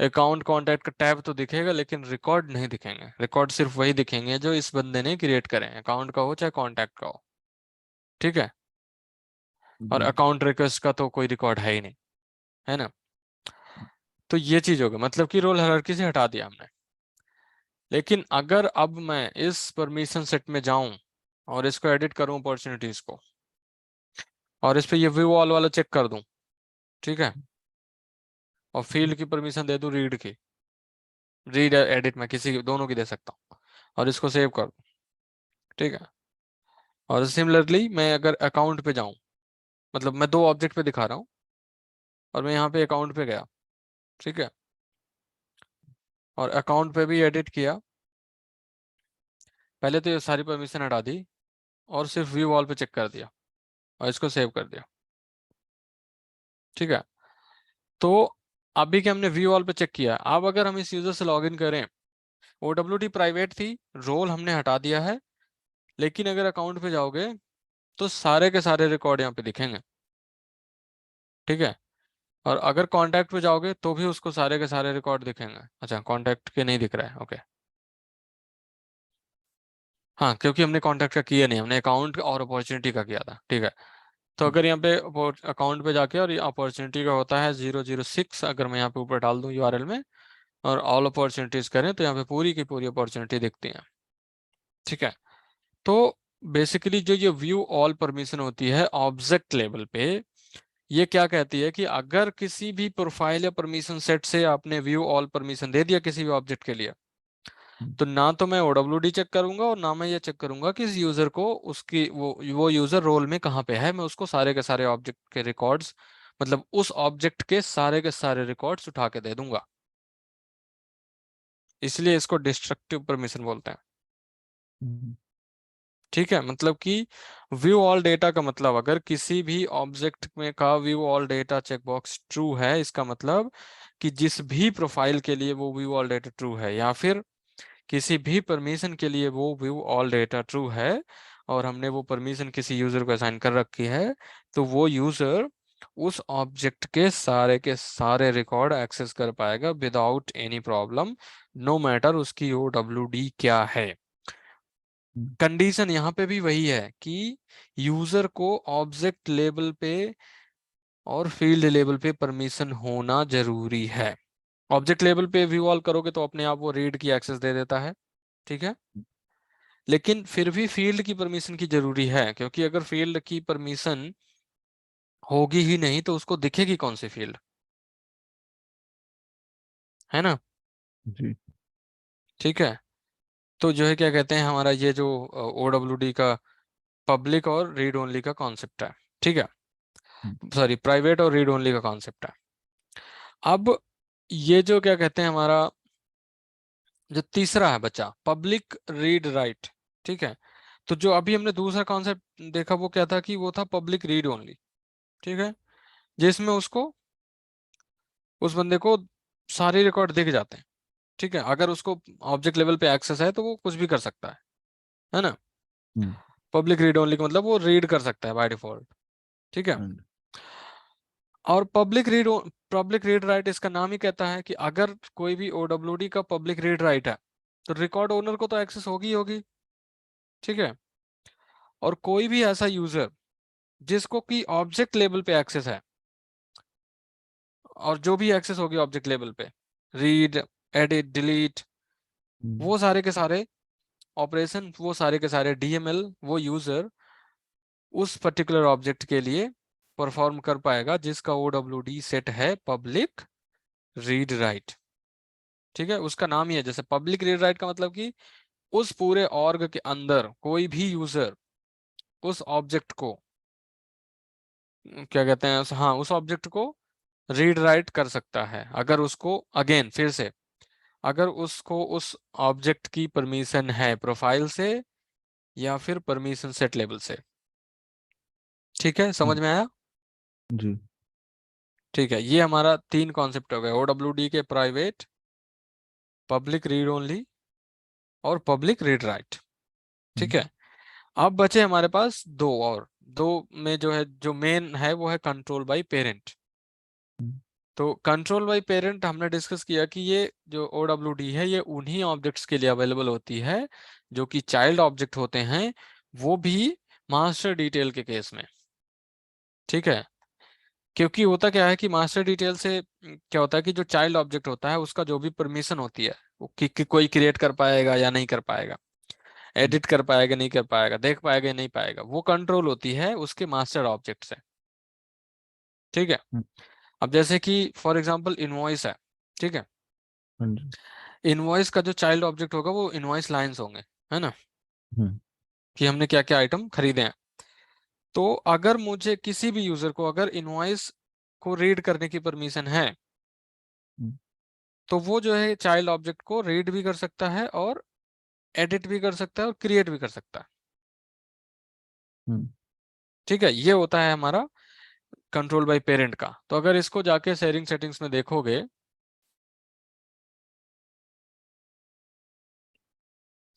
अकाउंट कांटेक्ट का टैब तो दिखेगा, लेकिन रिकॉर्ड नहीं दिखेंगे। रिकॉर्ड सिर्फ वही दिखेंगे जो इस बंदे ने क्रिएट करे, अकाउंट का हो चाहे कांटेक्ट का हो। ठीक है, और जी। अकाउंट रिक्वेस्ट का तो कोई रिकॉर्ड है ही नहीं, है ना। तो ये चीज होगी, मतलब कि रोल हायरार्की से हटा दिया हमने। लेकिन अगर अब मैं इस परमिशन सेट में जाऊं और इसको एडिट करूं अपॉर्चुनिटीज को, और इस पे ये व्यू ऑल वाला चेक कर दूं, ठीक है, और फील्ड की परमिशन दे दूं रीड की, रीड एडिट में किसी की दोनों की दे सकता हूँ, और इसको सेव कर दूं। ठीक है, और सिमिलरली मैं अगर अकाउंट पे जाऊं, मतलब मैं दो ऑब्जेक्ट पे दिखा रहा हूँ, और मैं यहाँ पे अकाउंट पे गया। ठीक है, और अकाउंट पे भी एडिट किया, पहले तो ये सारी परमिशन हटा दी और सिर्फ व्यू ऑल पे चेक कर दिया और इसको सेव कर दिया। ठीक है, तो अभी के हमने व्यू ऑल पे चेक किया, अब अगर हम इस यूजर से लॉगिन करें, ओडब्ल्यूडी प्राइवेट थी, रोल हमने हटा दिया है, लेकिन अगर अकाउंट पे जाओगे तो सारे के सारे रिकॉर्ड यहाँ पे दिखेंगे। ठीक है, और अगर कांटेक्ट पे जाओगे तो भी उसको सारे के सारे रिकॉर्ड दिखेंगे। अच्छा, कांटेक्ट के नहीं दिख रहा है, ओके। हाँ, क्योंकि हमने कांटेक्ट का किया नहीं, हमने अकाउंट और अपॉर्चुनिटी का किया था। ठीक है, तो अगर यहाँ पे अकाउंट पे जाके, और ये अपॉर्चुनिटी का होता है 006, अगर मैं यहाँ पे ऊपर डाल दूँ यूआरएल में और ऑल अपॉर्चुनिटीज करें तो यहाँ पे पूरी की पूरी अपॉर्चुनिटी दिखती है। ठीक है, तो बेसिकली जो ये व्यू ऑल परमिशन होती है ऑब्जेक्ट लेवल पे, ये क्या कहती है कि अगर किसी भी प्रोफाइल या परमिशन सेट से आपने व्यू ऑल परमिशन दे दिया किसी भी ऑब्जेक्ट के लिए, तो ना तो मैं ओडब्ल्यूडी चेक करूंगा और ना मैं ये चेक करूंगा कि इस यूजर को उसकी वो यूजर रोल में कहाँ पे है, मैं उसको सारे के सारे ऑब्जेक्ट के रिकॉर्ड्स, मतलब उस ऑब्जेक्ट के सारे रिकॉर्ड्स उठा के दे दूंगा। इसलिए इसको डिस्ट्रक्टिव परमिशन बोलते हैं। हम्म। ठीक है, मतलब कि व्यू ऑल डेटा का मतलब, अगर किसी भी ऑब्जेक्ट में का view all data checkbox true है, इसका मतलब कि जिस भी प्रोफाइल के लिए वो व्यू ऑल डेटा ट्रू है, या फिर किसी भी परमिशन के लिए वो व्यू ऑल डेटा ट्रू है, और हमने वो परमिशन किसी यूजर को असाइन कर रखी है, तो वो यूजर उस ऑब्जेक्ट के सारे रिकॉर्ड एक्सेस कर पाएगा without any problem, no matter उसकी ओडब्ल्यूडी क्या है। हम्म। कंडीशन यहाँ पे भी वही है कि यूजर को ऑब्जेक्ट लेवल पे और फील्ड लेवल पे परमिशन होना जरूरी है। ऑब्जेक्ट लेवल पे व्यू ऑल करोगे तो अपने आप वो रीड की एक्सेस दे देता है। ठीक है, लेकिन फिर भी फील्ड की परमिशन की जरूरी है, क्योंकि अगर फील्ड की परमिशन होगी ही नहीं तो उसको दिखेगी कौन सी फील्ड, है ना। जी। ठीक है, तो जो है क्या कहते हैं, हमारा ये जो ओडब्ल्यूडी का पब्लिक और रीड ओनली का कॉन्सेप्ट है। ठीक है, हम्म। सॉरी प्राइवेट और रीड ओनली का कॉन्सेप्ट है। अब ये जो क्या कहते हैं हमारा जो तीसरा है बचा पब्लिक रीड राइट, ठीक है। तो जो अभी हमने दूसरा कॉन्सेप्ट देखा वो क्या था कि वो था पब्लिक रीड ओनली, ठीक है, जिसमें उसको उस बंदे को सारे रिकॉर्ड दिख जाते हैं, ठीक है। अगर उसको ऑब्जेक्ट लेवल पे एक्सेस है तो वो कुछ भी कर सकता है ना। हम्म। पब्लिक रीड ओनली का मतलब वो रीड कर सकता है बाय डिफॉल्ट, ठीक है। हाँ जी। और पब्लिक रीड राइट इसका नाम ही कहता है कि अगर कोई भी ओडब्ल्यूडी का पब्लिक रीड राइट है तो रिकॉर्ड ओनर को तो एक्सेस होगी ही होगी, ठीक है। और कोई भी ऐसा यूजर जिसको कि ऑब्जेक्ट लेवल पे एक्सेस है, और जो भी एक्सेस होगी ऑब्जेक्ट लेवल पे, रीड, एडिट, डिलीट, हम्म। वो सारे के सारे ऑपरेशन, वो सारे के सारे डीएमएल वो यूजर उस पर्टिकुलर ऑब्जेक्ट के लिए परफॉर्म कर पाएगा जिसका ओडब्ल्यूडी सेट है पब्लिक रीड राइट, ठीक है। उसका नाम ही है, जैसे पब्लिक रीड राइट का मतलब कि उस पूरे ऑर्ग के अंदर कोई भी यूजर उस ऑब्जेक्ट को क्या कहते हैं हाँ उस ऑब्जेक्ट को रीड राइट कर सकता है अगर उसको, अगेन फिर से, अगर उसको उस ऑब्जेक्ट की परमिशन है प्रोफाइल से या फिर परमिशन सेट लेवल से, ठीक है, समझ हम्म। में आया। जी। ठीक है, ये हमारा तीन कॉन्सेप्ट हो गए, ओडब्ल्यूडी के प्राइवेट, पब्लिक रीड ओनली और पब्लिक रीड राइट, ठीक हम्म। है। अब बचे हमारे पास दो और, दो में जो है जो मेन है वो है कंट्रोल बाय पेरेंट। हम्म। तो कंट्रोल बाय पेरेंट हमने डिस्कस किया कि ये जो ओडब्ल्यूडी है ये उन्हीं ऑब्जेक्ट्स के लिए अवेलेबल होती है जो कि चाइल्ड ऑब्जेक्ट होते हैं, वो भी मास्टर डिटेल के केस में, ठीक है। क्योंकि होता क्या है कि मास्टर डिटेल से क्या होता है कि जो चाइल्ड ऑब्जेक्ट होता है उसका जो भी परमिशन होती है वो कि कोई क्रिएट कर पाएगा या नहीं कर पाएगा, एडिट कर पाएगा नहीं कर पाएगा, देख पाएगा या नहीं पाएगा, वो कंट्रोल होती है उसके मास्टर ऑब्जेक्ट से, ठीक है। हम्म। अब जैसे कि फॉर एग्जांपल इनवॉइस है, ठीक है। हाँ जी। इनवॉइस का जो चाइल्ड ऑब्जेक्ट होगा वो इनवॉइस लाइंस होंगे, है ना, हम्म। कि हमने क्या क्या आइटम खरीदे हैं। तो अगर मुझे किसी भी यूजर को अगर इनवॉइस को रीड करने की परमिशन है हम्म। तो वो जो है चाइल्ड ऑब्जेक्ट को रीड भी कर सकता है और एडिट भी कर सकता है और क्रिएट भी कर सकता है, हम्म। ठीक है। ये होता है हमारा कंट्रोल बाय पेरेंट का। तो अगर इसको जाके शेयरिंग सेटिंग्स में देखोगे,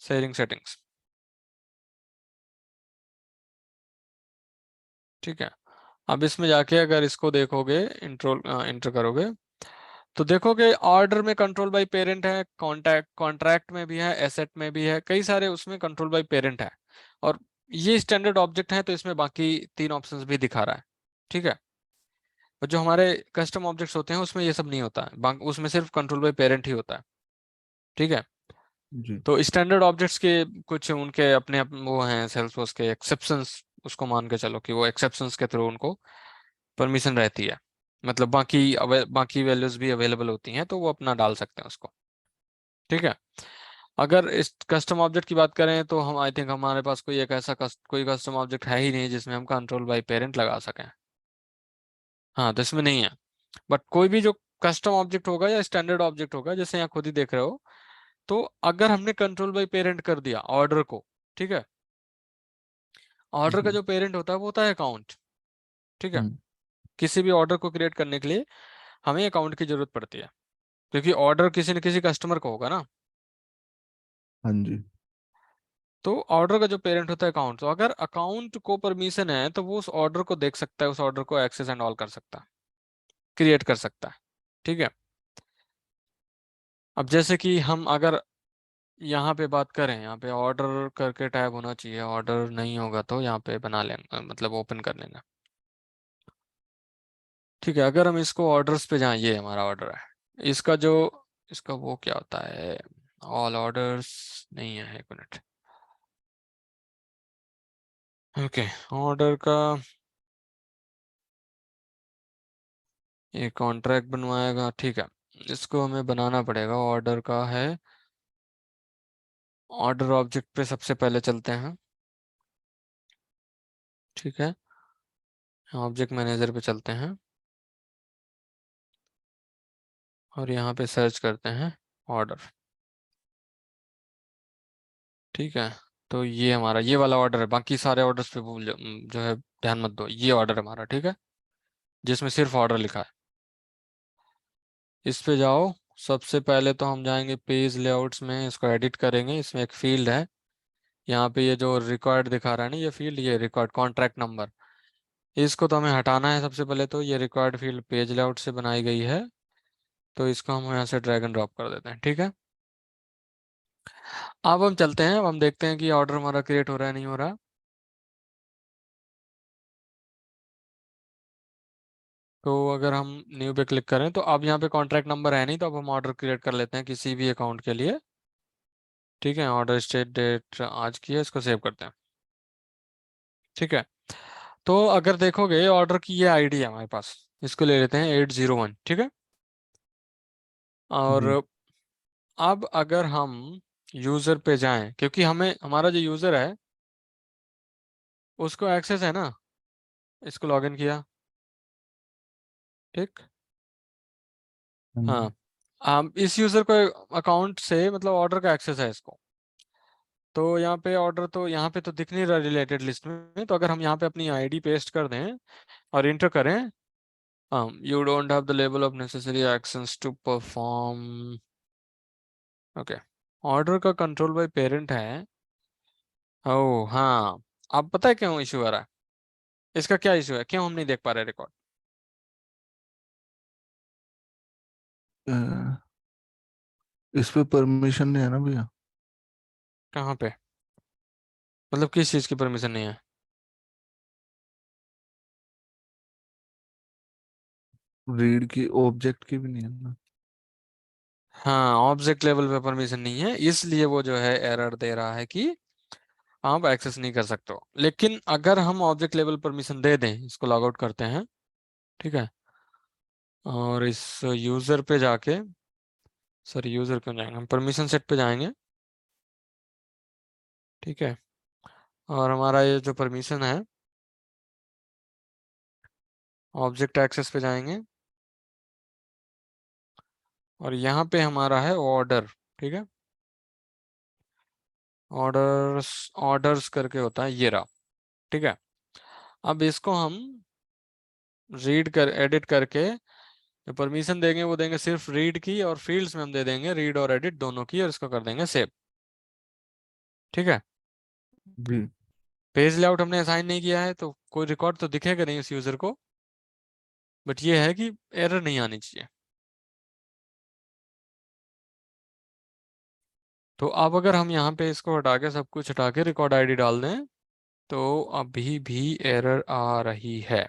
शेयरिंग सेटिंग्स, ठीक है। अब इसमें जाके अगर इसको देखोगे, इंटर करोगे तो देखोगे ऑर्डर में कंट्रोल बाय पेरेंट है, कॉन्टैक्ट कॉन्ट्रैक्ट में भी है, एसेट में भी है, कई सारे उसमें कंट्रोल बाय पेरेंट है। और ये स्टैंडर्ड ऑब्जेक्ट है तो इसमें बाकी तीन ऑप्शंस भी दिखा रहा है, ठीक है। और जो हमारे कस्टम ऑब्जेक्ट्स होते हैं उसमें ये सब नहीं होता है, उसमें सिर्फ कंट्रोल बाय पेरेंट ही होता है, ठीक है। जी। तो स्टैंडर्ड ऑब्जेक्ट्स के कुछ उनके वो हैं सेल्सफोर्स के एक्सेप्शंस, उसको मान के चलो कि वो एक्सेप्शंस के थ्रू उनको परमिशन रहती है, मतलब बाकी वैल्यूज भी अवेलेबल होती हैं तो वो अपना डाल सकते हैं उसको, ठीक है। अगर इस कस्टम ऑब्जेक्ट की बात करें तो हम आई थिंक हमारे पास कोई एक ऐसा कोई कस्टम ऑब्जेक्ट है ही नहीं जिसमें हम कंट्रोल बाय पेरेंट लगा सकें। हाँ, तो इसमें नहीं है। बट कोई भी जो कस्टम ऑब्जेक्ट होगा या स्टैंडर्ड ऑब्जेक्ट होगा, जैसे यहाँ खुद ही देख रहे हो, तो अगर हमने कंट्रोल बाय पेरेंट कर दिया ऑर्डर को, ठीक है, ऑर्डर का जी। जो पेरेंट होता है वो होता है अकाउंट, ठीक है। हम्म। किसी भी ऑर्डर को क्रिएट करने के लिए हमें अकाउंट की जरूरत पड़ती है, क्योंकि ऑर्डर किसी न किसी कस्टमर का होगा ना। हाँ जी। तो ऑर्डर का जो पेरेंट होता है अकाउंट, तो अगर अकाउंट को परमिशन है तो वो उस ऑर्डर को देख सकता है, उस ऑर्डर को एक्सेस एंड ऑल कर सकता है, क्रिएट कर सकता है, ठीक है। अब जैसे कि हम अगर यहाँ पे बात करें, यहाँ पे ऑर्डर करके टैब होना चाहिए, ऑर्डर नहीं होगा तो यहाँ पे बना लेंगे, मतलब ओपन कर लेना, ठीक है। अगर हम इसको ऑर्डर्स पे जाएं, ये हमारा ऑर्डर है, इसका जो इसका वो क्या होता है, ऑल ऑर्डर्स नहीं है, एक मिनट, ओके। ऑर्डर का ये कॉन्ट्रैक्ट बनवाएगा, ठीक है। इसको हमें बनाना पड़ेगा, ऑर्डर का है, ऑर्डर ऑब्जेक्ट पे सबसे पहले चलते हैं, ठीक है। ऑब्जेक्ट मैनेजर पे चलते हैं, और यहाँ पे सर्च करते हैं ऑर्डर। ठीक है, तो ये हमारा ये वाला ऑर्डर है, बाकी सारे ऑर्डर्स पे जो है ध्यान मत दो, ये ऑर्डर हमारा, ठीक है, जिसमें सिर्फ ऑर्डर लिखा है। इस पे जाओ। सबसे पहले तो हम जाएंगे पेज लेआउट्स में, इसको एडिट करेंगे। इसमें एक फील्ड है, यहाँ पे ये जो रिक्वायर्ड दिखा रहा है ना, ये फील्ड, ये रिक्वायर्ड कॉन्ट्रैक्ट नंबर, इसको तो हमें हटाना है। सबसे पहले तो ये रिक्वायर्ड फील्ड पेज लेआउट से बनाई गई है, तो इसको हम यहाँ से ड्रैग एंड ड्रॉप कर देते हैं, ठीक है। अब हम चलते हैं, अब हम देखते हैं कि ऑर्डर हमारा क्रिएट हो रहा है नहीं हो रहा। तो अगर हम न्यू पे क्लिक करें तो अब यहाँ पे कॉन्ट्रैक्ट नंबर है नहीं, तो अब हम ऑर्डर क्रिएट कर लेते हैं किसी भी अकाउंट के लिए। ठीक है, ऑर्डर स्टेट डेट आज की है, इसको सेव करते हैं। ठीक है, तो अगर देखोगे ऑर्डर की ये आईडी है हमारे पास, इसको ले लेते हैं 801, ठीक है। जी। और अब अगर हम यूजर पे जाएं, क्योंकि हमें हमारा जो यूजर है उसको एक्सेस है ना, इसको लॉगिन किया, ठीक। हाँ हाँ, जी। इस यूजर को अकाउंट से मतलब ऑर्डर का एक्सेस है इसको। तो यहाँ पे ऑर्डर तो यहाँ पे तो दिख नहीं रहा रिलेटेड लिस्ट में, तो अगर हम यहाँ पे अपनी आईडी पेस्ट कर दें और इंटर करें, you don't have the level of necessary actions to perform. Okay, order का कंट्रोल बाय पेरेंट है। ओह हाँ, अब पता है क्यों इशू आ रहा है, इसका क्या इशू है, क्यों हम नहीं देख पा रहे रिकॉर्ड। अ, इस पे परमिशन नहीं है ना भैया। कहाँ पे, मतलब किस चीज़ की परमिशन नहीं है। रीड की, ऑब्जेक्ट की भी नहीं है ना। हाँ, ऑब्जेक्ट लेवल पे परमिशन नहीं है, इसलिए वो जो है एरर दे रहा है कि आप एक्सेस नहीं कर सकते हो। लेकिन अगर हम ऑब्जेक्ट लेवल परमिशन दे दें, इसको लॉग आउट करते हैं, ठीक है, और इस यूजर पे जाके, सॉरी यूजर क्यों जाएंगे, हम परमिशन सेट पे जाएंगे, ठीक है। और हमारा ये जो परमिशन है, ऑब्जेक्ट एक्सेस पे जाएंगे, और यहाँ पे हमारा है ऑर्डर, ठीक है। ऑर्डर्स, ऑर्डर्स करके होता है, ये रहा, ठीक है। अब इसको हम रीड कर एडिट करके जो परमिशन देंगे वो देंगे सिर्फ रीड की, और फील्ड्स में हम दे देंगे रीड और एडिट दोनों की, और इसको कर देंगे सेव, ठीक है। जी। पेज लेआउट हमने असाइन नहीं किया है, तो कोई रिकॉर्ड तो दिखेगा नहीं उस यूजर को, बट ये है कि एरर नहीं आनी चाहिए। तो अब अगर हम यहाँ पे इसको हटा के, सब कुछ हटा के रिकॉर्ड आईडी डाल दें, तो अभी भी एरर आ रही है।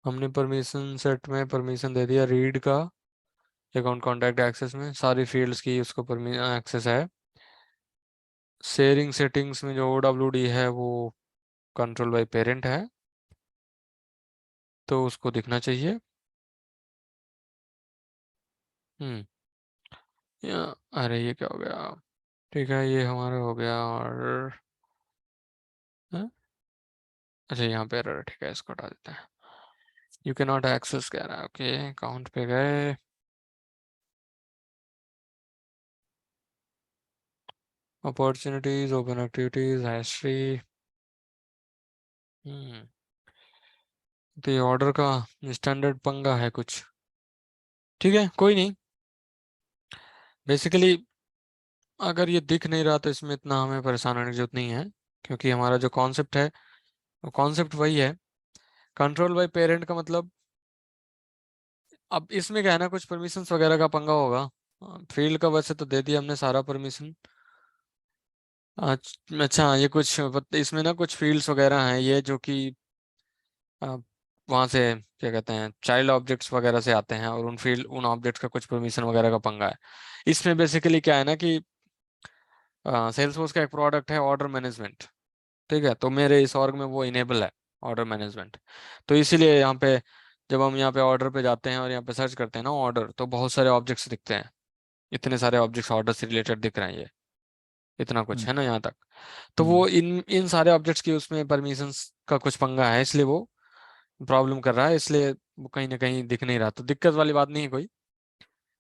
हमने परमिशन सेट में परमिशन दे दिया रीड का, अकाउंट कॉन्टैक्ट एक्सेस में सारी फील्ड्स की उसको परमिशन एक्सेस है। शेयरिंग सेटिंग्स में जो OWD है वो कंट्रोल बाय पेरेंट है, तो उसको दिखना चाहिए। हम्म अरे ये क्या हो गया, ठीक है, ये हमारा हो गया। और हाँ? अच्छा यहाँ पे एरर, ठीक है, इसको हटा देते हैं। यू कैन नॉट एक्सेस कह रहा है, ओके, अकाउंट पे गए, अपॉर्चुनिटीज, ओपन एक्टिविटीज, हिस्ट्री। हम्म तो ये ऑर्डर का स्टैंडर्ड पंगा है कुछ, ठीक है, कोई नहीं। बेसिकली अगर ये दिख नहीं रहा तो इसमें इतना हमें परेशान होने की जरूरत नहीं है, क्योंकि हमारा जो कॉन्सेप्ट है वो कॉन्सेप्ट वही है। कंट्रोल बाय पेरेंट का मतलब, अब इसमें क्या है ना, कुछ परमिशंस वगैरह का पंगा होगा। फील्ड का वैसे तो दे दिया हमने सारा परमिशन। अच्छा, ये कुछ इसमें ना कुछ फील्ड्स वगैरह हैं ये जो कि वहाँ से क्या कहते हैं, चाइल्ड ऑब्जेक्ट्स वगैरह से आते हैं, और उन ऑब्जेक्ट्स का कुछ परमिशन वगैरह का पंगा है। इसमें बेसिकली क्या है ना कि सेल्सफोर्स का एक प्रोडक्ट है ऑर्डर मैनेजमेंट, ठीक है, तो मेरे इस ऑर्ग में वो इनेबल है, ऑर्डर मैनेजमेंट। तो इसीलिए यहाँ पे जब हम यहाँ पे ऑर्डर पे जाते हैं और यहाँ पे सर्च करते हैं ना ऑर्डर, तो बहुत सारे ऑब्जेक्ट्स दिखते हैं, इतने सारे ऑब्जेक्ट्स ऑर्डर से रिलेटेड दिख रहे हैं, ये इतना कुछ है ना यहाँ तक। तो हम्म। वो इन इन सारे ऑब्जेक्ट्स की उसमें परमिशंस का कुछ पंगा है, इसलिए वो प्रॉब्लम कर रहा है, इसलिए वो कहीं ना कहीं दिख नहीं रहा। तो दिक्कत वाली बात नहीं है कोई।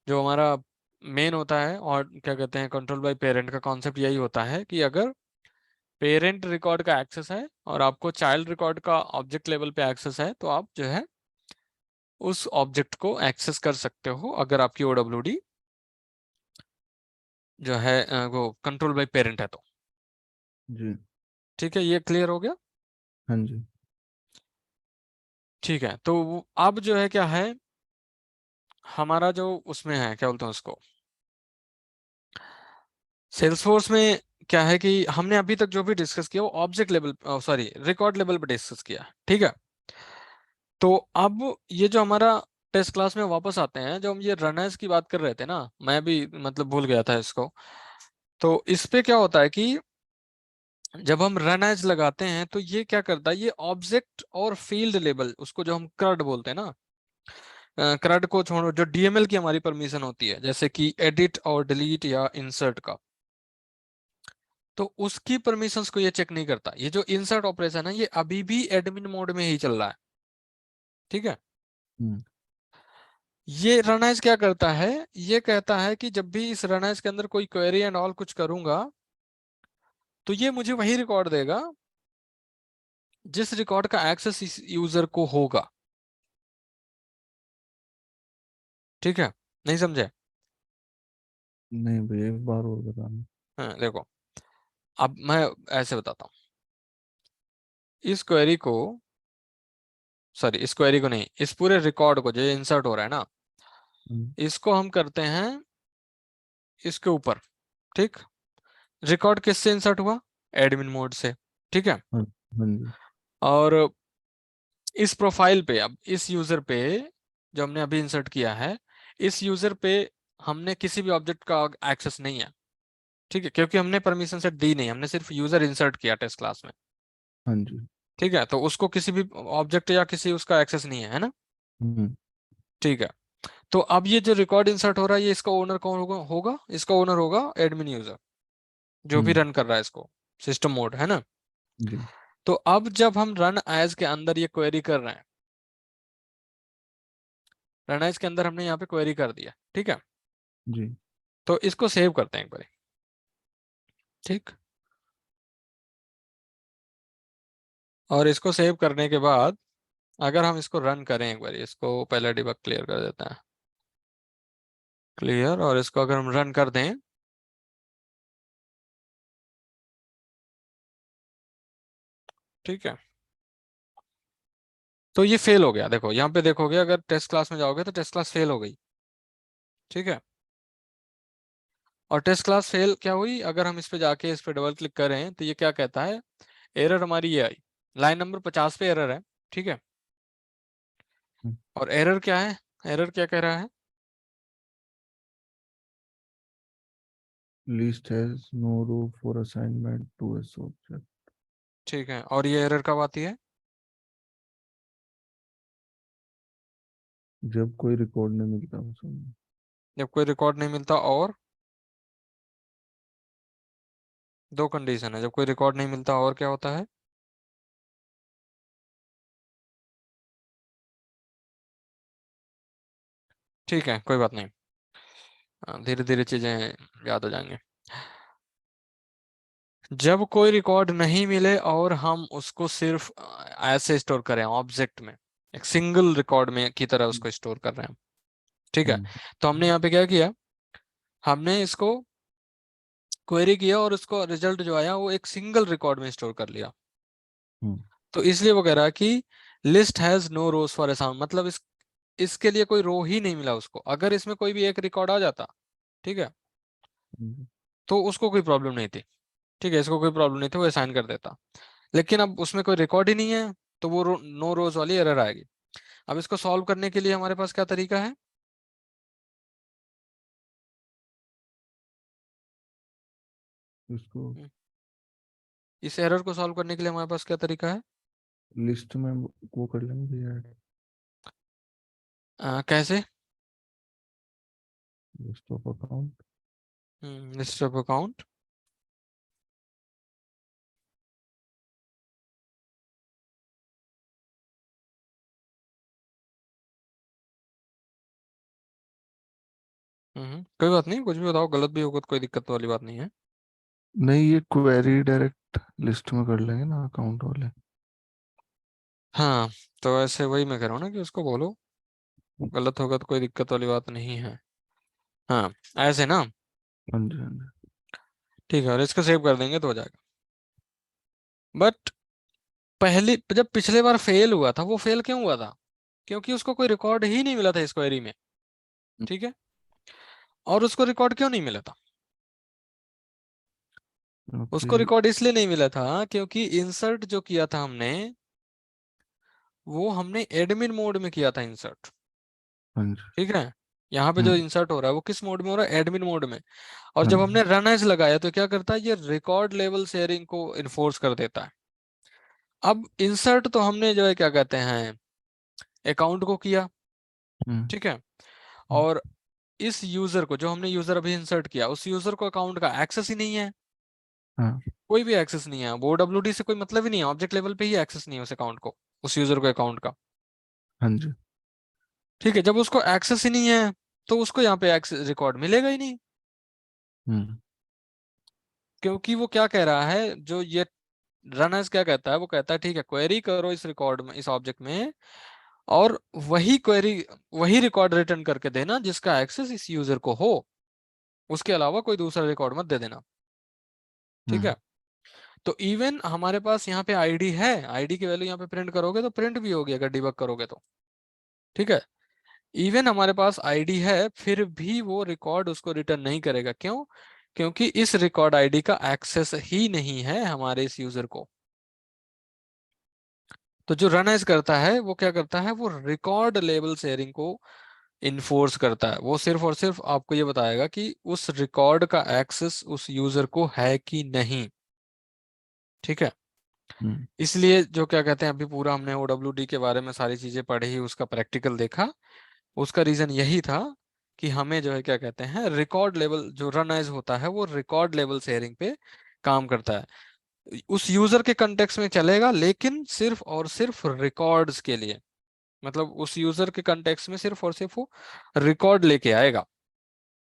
जो हमारा मेन होता है और क्या कहते हैं कंट्रोल बाय पेरेंट का कॉन्सेप्ट यही होता है कि अगर पेरेंट रिकॉर्ड का एक्सेस है और आपको चाइल्ड रिकॉर्ड का ऑब्जेक्ट लेवल पे एक्सेस है, तो आप जो है उस ऑब्जेक्ट को एक्सेस कर सकते हो, अगर आपकी ओडब्ल्यूडी जो है वो कंट्रोल बाय पेरेंट है तो। जी। ठीक है, ये क्लियर हो गया। हाँ जी। ठीक है, तो अब जो है क्या है, हमारा जो उसमें है क्या बोलते हैं उसको, सेल्सफोर्स में क्या है कि हमने अभी तक जो भी डिस्कस किया वो object level, sorry record level पे डिस्कस किया, ठीक है। तो अब ये जो हमारा टेस्ट क्लास में वापस आते हैं, जो हम ये रनर्स की बात कर रहे थे ना, मैं भी मतलब भूल गया था इसको। तो इस पे क्या होता है कि जब हम रन एज लगाते हैं तो ये क्या करता है, ये ऑब्जेक्ट और फील्ड लेबल, उसको जो हम क्रड बोलते हैं ना, क्रड को छोड़ो, जो डीएमएल की हमारी परमिशन होती है, जैसे कि एडिट और डिलीट या इंसर्ट का, तो उसकी परमिशंस को ये चेक नहीं करता। ये जो इंसर्ट ऑपरेशन है ये अभी भी एडमिन मोड में ही चल रहा है, ठीक है। हम्म। ये रनएज क्या करता है, ये कहता है कि जब भी इस रनएज के अंदर कोई क्वेरी एंड ऑल कुछ करूंगा, तो ये मुझे वही रिकॉर्ड देगा जिस रिकॉर्ड का एक्सेस इस यूजर को होगा, ठीक है। नहीं समझे? नहीं भैया, एक बार और बताना। हाँ देखो, अब मैं ऐसे बताता हूँ। इस क्वेरी को, सॉरी इस क्वेरी को नहीं, इस पूरे रिकॉर्ड को जो इंसर्ट हो रहा है ना, हम्म। इसको हम करते हैं इसके ऊपर, ठीक। रिकॉर्ड किससे इंसर्ट हुआ? एडमिन मोड से, ठीक है। हाँ। हाँ जी। और इस प्रोफाइल पे, अब इस यूजर पे जो हमने अभी इंसर्ट किया है, इस यूजर पे हमने किसी भी ऑब्जेक्ट का एक्सेस नहीं है, ठीक है, क्योंकि हमने परमिशन सेट दी नहीं, हमने सिर्फ यूजर इंसर्ट किया टेस्ट क्लास में, हाँ जी। ठीक है। तो उसको किसी भी ऑब्जेक्ट या किसी उसका एक्सेस नहीं है ना, हम्म। ठीक है। तो अब ये जो रिकॉर्ड इंसर्ट हो रहा है, ये इसका ओनर कौन होगा? इसका ओनर होगा एडमिन यूजर, जो भी हम्म। रन कर रहा है इसको, सिस्टम मोड है ना। जी। तो अब जब हम रन एज के अंदर ये क्वेरी कर रहे हैं, रन एज के अंदर हमने यहाँ पे क्वेरी कर दिया, ठीक है। जी। तो इसको सेव करते हैं एक बार, ठीक। और इसको सेव करने के बाद अगर हम इसको रन करें एक बार, इसको पहले डिबग क्लियर कर देते हैं, क्लियर, और इसको अगर हम रन कर दें, ठीक है, तो ये फेल हो गया। देखो यहाँ पे देखोगे, अगर टेस्ट क्लास में जाओगे तो टेस्ट क्लास फेल हो गई, ठीक है। और टेस्ट क्लास फेल क्या हुई, अगर हम इस पे जाके इस पे डबल क्लिक करें तो ये क्या कहता है, एरर हमारी ये आई, लाइन नंबर 50 पे एरर है, ठीक है। और एरर क्या है, एरर क्या कह रहा है? List has no row for assignment to S object. ठीक है, और ये एरर कब आती है? जब कोई रिकॉर्ड नहीं मिलता उसमें। जब कोई रिकॉर्ड नहीं मिलता, और दो कंडीशन है, जब कोई रिकॉर्ड नहीं मिलता और क्या होता है? ठीक है, कोई बात नहीं, धीरे धीरे चीजें याद हो जाएंगे। जब कोई रिकॉर्ड नहीं मिले और हम उसको सिर्फ ऐसे स्टोर करें ऑब्जेक्ट में, एक सिंगल रिकॉर्ड में की तरह उसको स्टोर कर रहे हैं, ठीक है। हम्म। तो हमने यहाँ पे क्या किया, हमने इसको क्वेरी किया और उसको रिजल्ट जो आया वो एक सिंगल रिकॉर्ड में स्टोर कर लिया। हम्म। तो इसलिए वो कह रहा है कि list has no rows for a sound, मतलब इसके लिए कोई रो ही नहीं मिला उसको। अगर इसमें कोई भी एक रिकॉर्ड आ जाता, ठीक है, हम्म। तो उसको कोई प्रॉब्लम नहीं थी, ठीक है, इसको कोई प्रॉब्लम नहीं थी, वो असाइन कर देता। लेकिन अब उसमें कोई रिकॉर्ड ही नहीं है, तो वो नो रोज वाली एरर आएगी। अब इसको सॉल्व करने के लिए हमारे पास क्या तरीका है? इसको हम्म, इस एरर को सॉल्व करने के लिए हमारे पास क्या तरीका है? लिस्ट में वो कर लेंगे ऐड। कैसे? List of account. List of account, कोई बात नहीं, कुछ भी बताओ, गलत भी होगा तो कोई दिक्कत वाली बात नहीं है। नहीं, ये क्वेरी डायरेक्ट लिस्ट में कर लेंगे ना अकाउंट वाले। हाँ, तो ऐसे वही मैं कह रहा हूँ ना कि उसको बोलो, गलत होगा तो कोई दिक्कत वाली बात नहीं है। हाँ, ऐसे ना। हाँ जी, हाँ जी। ठीक है, और इसको सेव कर देंगे तो हो जाएगा। बट पहली जब पिछले बार फेल हुआ था, वो फेल क्यों हुआ था? क्योंकि उसको कोई रिकॉर्ड ही नहीं मिला था इस क्वेरी में। ठीक है। और उसको रिकॉर्ड क्यों नहीं मिला था? ओके। उसको रिकॉर्ड इसलिए नहीं मिला था क्योंकि इंसर्ट जो किया था हमने, वो हमने एडमिन मोड में किया था इंसर्ट। हाँ जी। ठीक है। यहाँ पे जो हम्म। इंसर्ट हो रहा है वो किस मोड में हो रहा है? एडमिन मोड में। और हाँ जब जी। हमने रन एज लगाया तो क्या करता है, ये रिकॉर्ड लेवल शेयरिंग को इन्फोर्स कर देता है। अब इंसर्ट तो हमने जो है क्या कहते हैं, अकाउंट को किया। हम्म। ठीक है। हम्म। और इस यूजर को, जो हमने यूजर अभी इंसर्ट किया, उस यूजर को अकाउंट का एक्सेस ही नहीं है। हाँ। कोई भी एक्सेस नहीं है, वो OWD से कोई मतलब ही नहीं है, ऑब्जेक्ट लेवल पे ही एक्सेस नहीं है उस अकाउंट को, उस यूजर को अकाउंट का। हाँ जी। ठीक है, जब उसको एक्सेस ही नहीं है तो उसको यहाँ पे एक्सेस रिकॉर्ड मिलेगा ही नहीं। हम्म। क्योंकि वो क्या कह रहा है, जो ये रनर्स क्या कहता है, वो कहता है ठीक है, क्वेरी करो इस रिकॉर्ड में, इस ऑब्जेक्ट में, और वही क्वेरी, वही रिकॉर्ड रिटर्न करके देना जिसका एक्सेस इस यूजर को हो। उसके अलावा कोई दूसरा रिकॉर्ड मत दे देना। ठीक हम्म। है। तो इवन हमारे पास यहाँ पे आईडी है, आईडी की वैल्यू यहाँ पे प्रिंट करोगे तो प्रिंट भी होगी अगर डिबग करोगे तो। ठीक है। इवन हमारे पास आईडी है, फिर भी वो रिकॉर्ड उसको रिटर्न नहीं करेगा। क्यों? क्योंकि इस रिकॉर्ड आईडी का एक्सेस ही नहीं है हमारे इस यूजर को। तो जो रन एज करता है वो क्या करता है, वो रिकॉर्ड लेवल शेयरिंग को इन्फोर्स करता है। वो सिर्फ और सिर्फ आपको ये बताएगा कि उस रिकॉर्ड का एक्सेस उस यूजर को है कि नहीं। ठीक है। हम्म। इसलिए जो क्या कहते हैं, अभी पूरा हमने OWD के बारे में सारी चीजें पढ़ी, उसका प्रैक्टिकल देखा। उसका रीजन यही था कि हमें जो है क्या कहते हैं, रिकॉर्ड लेवल जो रन एज होता है वो रिकॉर्ड लेवल शेयरिंग पे काम करता है। उस यूजर के कंटेक्स्ट में चलेगा, लेकिन सिर्फ और सिर्फ रिकॉर्ड्स के लिए। मतलब उस यूजर के कंटेक्स्ट में सिर्फ और सिर्फ वो रिकॉर्ड लेके आएगा,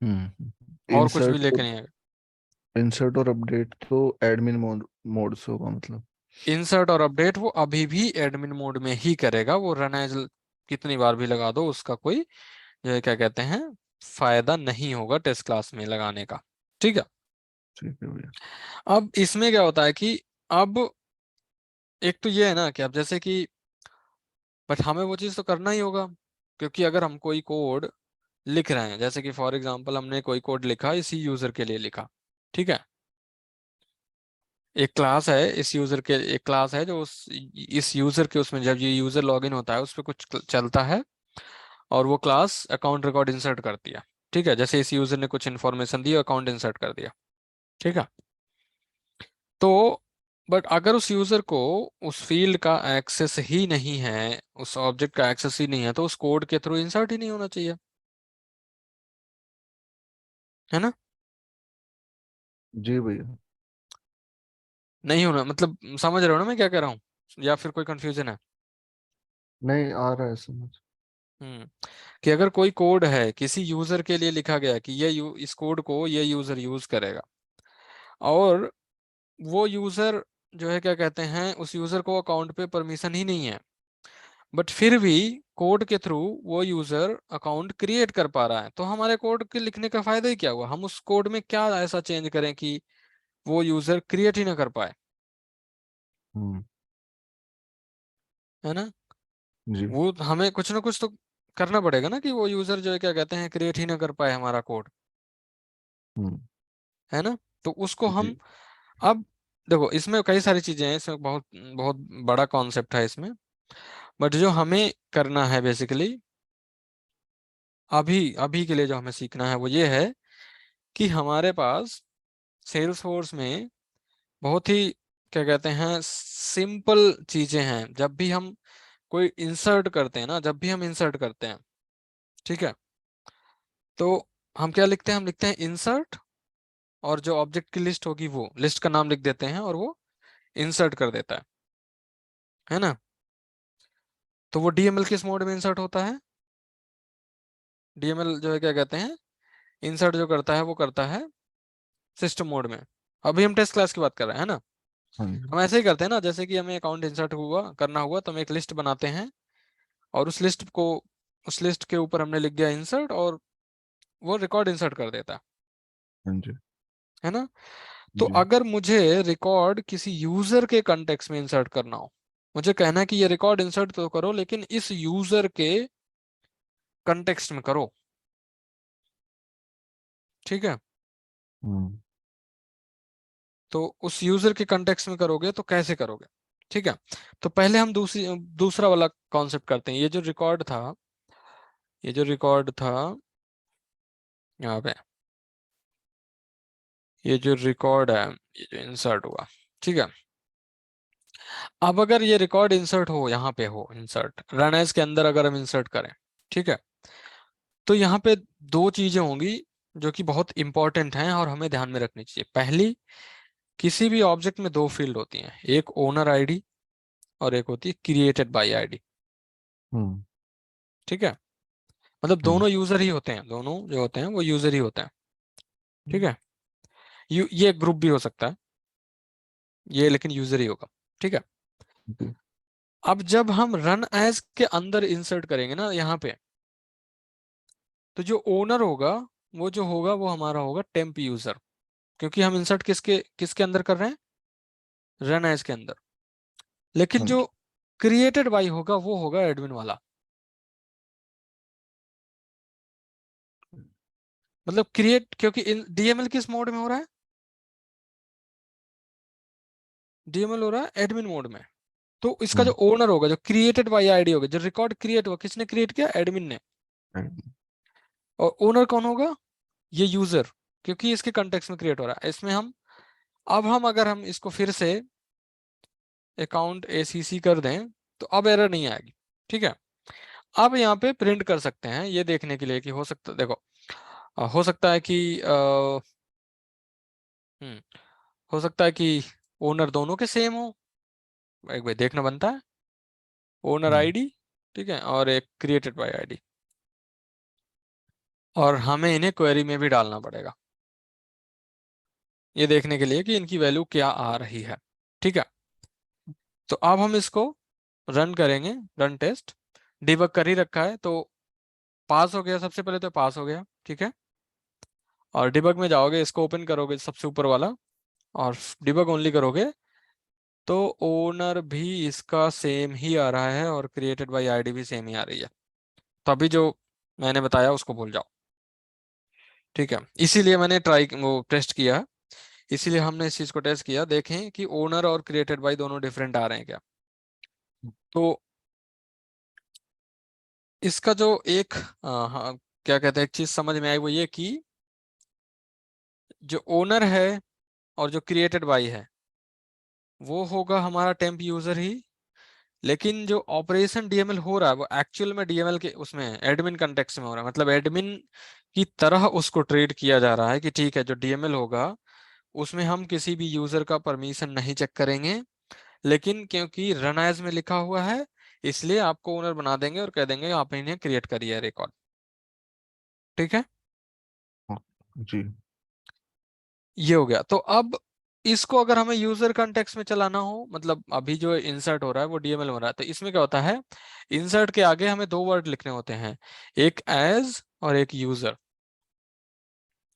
हम्म। और कुछ भी इंसर्ट लेके और नहीं आएगा। इंसर्ट और अपडेट तो एडमिन मोड मोड से होगा मतलब। इंसर्ट और अपडेट वो अभी भी एडमिन मोड में ही करेगा। वो रन एज कितनी बार भी लगा दो, उसका कोई जो है क्या कहते हैं, फायदा नहीं होगा टेस्ट क्लास में लगाने का। ठीक है। ठीक है भैया। अब इसमें क्या होता है कि अब एक तो ये है ना कि अब जैसे कि, बट हमें वो चीज़ तो करना ही होगा। क्योंकि अगर हम कोई कोड लिख रहे हैं, जैसे कि फॉर एग्जांपल हमने कोई कोड लिखा, इसी यूजर के लिए लिखा। ठीक है। एक क्लास है, इस यूजर के एक क्लास है जो उस इस यूजर के उसमें जब ये यूजर लॉगिन होता है उस पर कुछ चलता है, और वो क्लास अकाउंट रिकॉर्ड इंसर्ट करती है। ठीक है। जैसे इस यूजर ने कुछ इन्फॉर्मेशन दी, अकाउंट इंसर्ट कर दिया। ठीक है। तो बट अगर उस यूजर को उस फील्ड का एक्सेस ही नहीं है, उस ऑब्जेक्ट का एक्सेस ही नहीं है, तो उस कोड के थ्रू इंसर्ट ही नहीं होना चाहिए। है ना? जी भैया। नहीं होना मतलब, समझ रहे हो ना मैं क्या कह रहा हूँ, या फिर कोई कंफ्यूजन है? नहीं आ रहा है समझ। कि अगर कोई कोड है किसी यूजर के लिए लिखा गया कि इस कोड को ये यूजर यूज करेगा, और वो यूजर जो है क्या कहते हैं, उस यूजर को अकाउंट पे परमिशन ही नहीं है, बट फिर भी कोड के थ्रू वो यूजर अकाउंट क्रिएट कर पा रहा है, तो हमारे कोड के लिखने का फायदा ही क्या हुआ? हम उस कोड में क्या ऐसा चेंज करें कि वो यूजर क्रिएट ही ना कर पाए? हम्म। है ना? जी। वो हमें कुछ ना कुछ तो करना पड़ेगा ना कि वो यूजर जो है क्या कहते हैं, क्रिएट ही ना कर पाए हमारा कोड। हम्म। है ना? तो उसको हम, जी। अब देखो इसमें कई सारी चीजें हैं, इसमें बहुत बहुत बड़ा कॉन्सेप्ट है इसमें। बट जो हमें करना है बेसिकली, अभी अभी के लिए जो हमें सीखना है वो ये है कि हमारे पास सेल्स फोर्स में बहुत ही क्या कहते हैं, सिंपल चीजें हैं। जब भी हम कोई इंसर्ट करते हैं ना, जब भी हम इंसर्ट करते हैं, ठीक है, तो हम क्या लिखते हैं? हम लिखते हैं इंसर्ट, और जो ऑब्जेक्ट की लिस्ट होगी वो लिस्ट का नाम लिख देते हैं, और वो इंसर्ट कर देता है ना? तो वो डीएमएल किस मोड में इंसर्ट होता है? डीएमएल जो है क्या कहते हैं, इंसर्ट जो करता है वो करता है सिस्टम मोड में। अभी हम टेस्ट क्लास की बात कर रहे हैं, है ना। हाँ जी। हम ऐसे ही करते हैं ना, जैसे कि हमें अकाउंट इंसर्ट हुआ करना हुआ तो हम एक लिस्ट बनाते हैं, और उस लिस्ट के ऊपर हमने लिख दिया इंसर्ट, और वो रिकॉर्ड इंसर्ट कर देता हाँ जी। है ना। तो जी। अगर मुझे रिकॉर्ड किसी यूजर के कंटेक्स्ट में इंसर्ट करना हो, मुझे कहना है कि ये रिकॉर्ड इंसर्ट तो करो लेकिन इस यूजर के कंटेक्स्ट में करो, ठीक है। हम्म। तो उस यूजर के कंटेक्स्ट में करोगे तो कैसे करोगे, ठीक है। तो पहले हम दूसरा वाला कॉन्सेप्ट करते हैं। ये जो रिकॉर्ड था यहाँ पे, ये जो रिकॉर्ड है, ये जो इंसर्ट हुआ, ठीक है। अब अगर ये रिकॉर्ड इंसर्ट हो, यहाँ पे हो इंसर्ट रन एज के अंदर, अगर हम इंसर्ट करें, ठीक है, तो यहाँ पे दो चीजें होंगी जो कि बहुत इंपॉर्टेंट हैं और हमें ध्यान में रखनी चाहिए। पहली, किसी भी ऑब्जेक्ट में दो फील्ड होती हैं, एक ओनर आईडी और एक होती है क्रिएटेड बाय आईडी, हम्म। ठीक है। मतलब हम्म। दोनों यूजर ही होते हैं, दोनों जो होते हैं वो यूजर ही होते हैं, ठीक हम्म। है। ये ग्रुप भी हो सकता है, ये लेकिन यूजर ही होगा, ठीक है। जी। अब जब हम रन एज के अंदर इंसर्ट करेंगे ना यहाँ पे, तो जो ओनर होगा, वो हमारा होगा टेम्प यूजर, क्योंकि हम इंसर्ट किसके किसके अंदर कर रहे हैं, रन एज के अंदर। लेकिन हाँ जो जी। क्रिएटेड बाई होगा वो होगा एडमिन वाला। मतलब क्रिएट, क्योंकि डीएमएल किस मोड में हो रहा है, डीएमएल हो रहा है एडमिन मोड में। तो इसका जो हम्म। ओनर होगा, जो क्रिएटेड बाई आईडी होगा, जो रिकॉर्ड क्रिएट हुआ, किसने क्रिएट किया, एडमिन ने। हाँ। और ओनर कौन होगा, ये यूजर, क्योंकि इसके कंटेक्स्ट में क्रिएट हो रहा है। इसमें हम, अब हम अगर हम इसको फिर से अकाउंट एसीसी कर दें तो अब एरर नहीं आएगी, ठीक है। अब यहाँ पे प्रिंट कर सकते हैं ये देखने के लिए कि हो सकता, देखो हो सकता है कि हम्म हो सकता है कि ओनर दोनों के सेम हो, एक भाई देखना बनता है, ओनर हम्म। आईडी, ठीक है, और एक क्रिएटेड बाय आईडी, और हमें इन्हें क्वेरी में भी डालना पड़ेगा ये देखने के लिए कि इनकी वैल्यू क्या आ रही है, ठीक है। तो अब हम इसको रन करेंगे, रन टेस्ट, डिबग कर ही रखा है तो पास हो गया, सबसे पहले तो पास हो गया, ठीक है। और डिबग में जाओगे, इसको ओपन करोगे सबसे ऊपर वाला, और डिबग ओनली करोगे, तो ओनर भी इसका सेम ही आ रहा है और क्रिएटेड बाय आईडी भी सेम ही आ रही है। तो अभी जो मैंने बताया उसको भूल जाओ, ठीक है। इसीलिए मैंने वो टेस्ट किया, इसीलिए हमने इस चीज को टेस्ट किया, देखें कि ओनर और क्रिएटेड बाय दोनों डिफरेंट आ रहे हैं क्या। तो इसका जो एक हाँ, क्या कहते हैं, एक चीज समझ में आई वो ये कि जो ओनर है और जो क्रिएटेड बाय है वो होगा हमारा टेम्प यूजर ही, लेकिन जो ऑपरेशन डीएमएल हो रहा है वो एक्चुअल में डीएमएल के उसमें एडमिन कंटेक्स्ट में हो रहा है। मतलब एडमिन की तरह उसको ट्रीट किया जा रहा है कि ठीक है, जो डीएमएल होगा उसमें हम किसी भी यूजर का परमिशन नहीं चेक करेंगे, लेकिन क्योंकि रन एज में लिखा हुआ है इसलिए आपको ओनर बना देंगे और कह देंगे आप इन्हें क्रिएट करिए रिकॉर्ड, ठीक है। हाँ, जी। ये हो गया। तो अब इसको अगर हमें यूजर कंटेक्स्ट में चलाना हो, मतलब अभी जो इंसर्ट हो रहा है वो डीएमएल हो रहा है, तो इसमें क्या होता है, इंसर्ट के आगे हमें दो वर्ड लिखने होते हैं, एक एज और एक यूजर,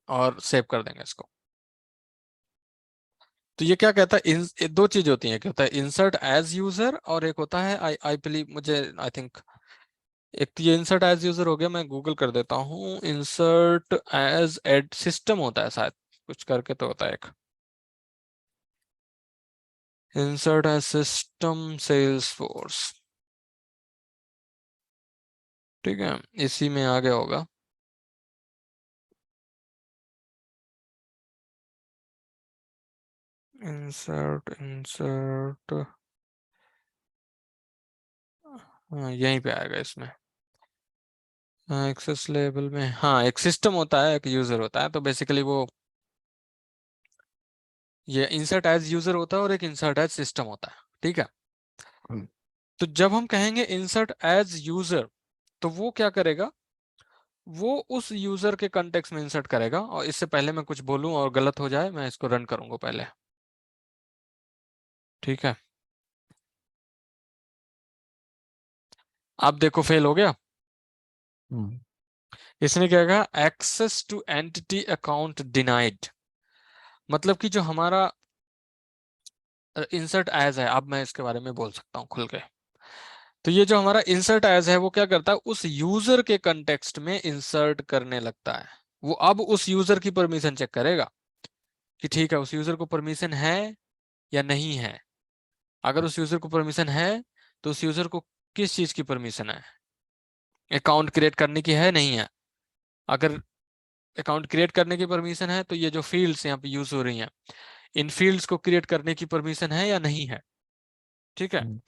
और सेव कर देंगे इसको। तो ये क्या कहता है, ये दो चीज होती हैं, क्या होता है, इंसर्ट एज यूजर, और एक होता है आई आई बिलीव, मुझे आई थिंक, एक तो ये इंसर्ट एज यूजर हो गया, मैं गूगल कर देता हूँ, इंसर्ट एज एड सिस्टम होता है शायद, कुछ करके तो होता है एक, insert as system sales force, ठीक है, इसी में आ गया होगा। इंसर्ट इंसर्ट, हाँ यहीं पे आएगा इसमें, हाँ एक्सेस लेवल में, हाँ एक सिस्टम होता है एक यूजर होता है, तो बेसिकली वो ये इंसर्ट एज यूजर होता है और एक इंसर्ट एज सिस्टम होता है, ठीक है। हम्म। तो जब हम कहेंगे इंसर्ट एज यूजर, तो वो क्या करेगा, वो उस यूजर के कंटेक्स्ट में इंसर्ट करेगा। और इससे पहले मैं कुछ बोलूं और गलत हो जाए, मैं इसको रन करूंगा पहले, ठीक है। आप देखो फेल हो गया। हम्म। इसने क्या कहा, access to entity account denied. मतलब कि जो हमारा इंसर्ट एज है, अब मैं इसके बारे में बोल सकता हूँ खुल के। तो ये जो हमारा इंसर्ट एज है वो क्या करता है, उस यूजर के कंटेक्स्ट में इंसर्ट करने लगता है। वो अब उस यूजर की परमिशन चेक करेगा कि ठीक है उस यूजर को परमिशन है या नहीं है। अगर उस यूजर को परमिशन है तो उस यूजर को किस चीज की परमिशन है, अकाउंट क्रिएट करने की है नहीं है। अगर अकाउंट क्रिएट करने की परमिशन है तो ये जो फील्ड्स यहाँ पे यूज हो रही हैं, इन फील्ड्स को क्रिएट करने की परमिशन है या नहीं है, ठीक है। हम्म।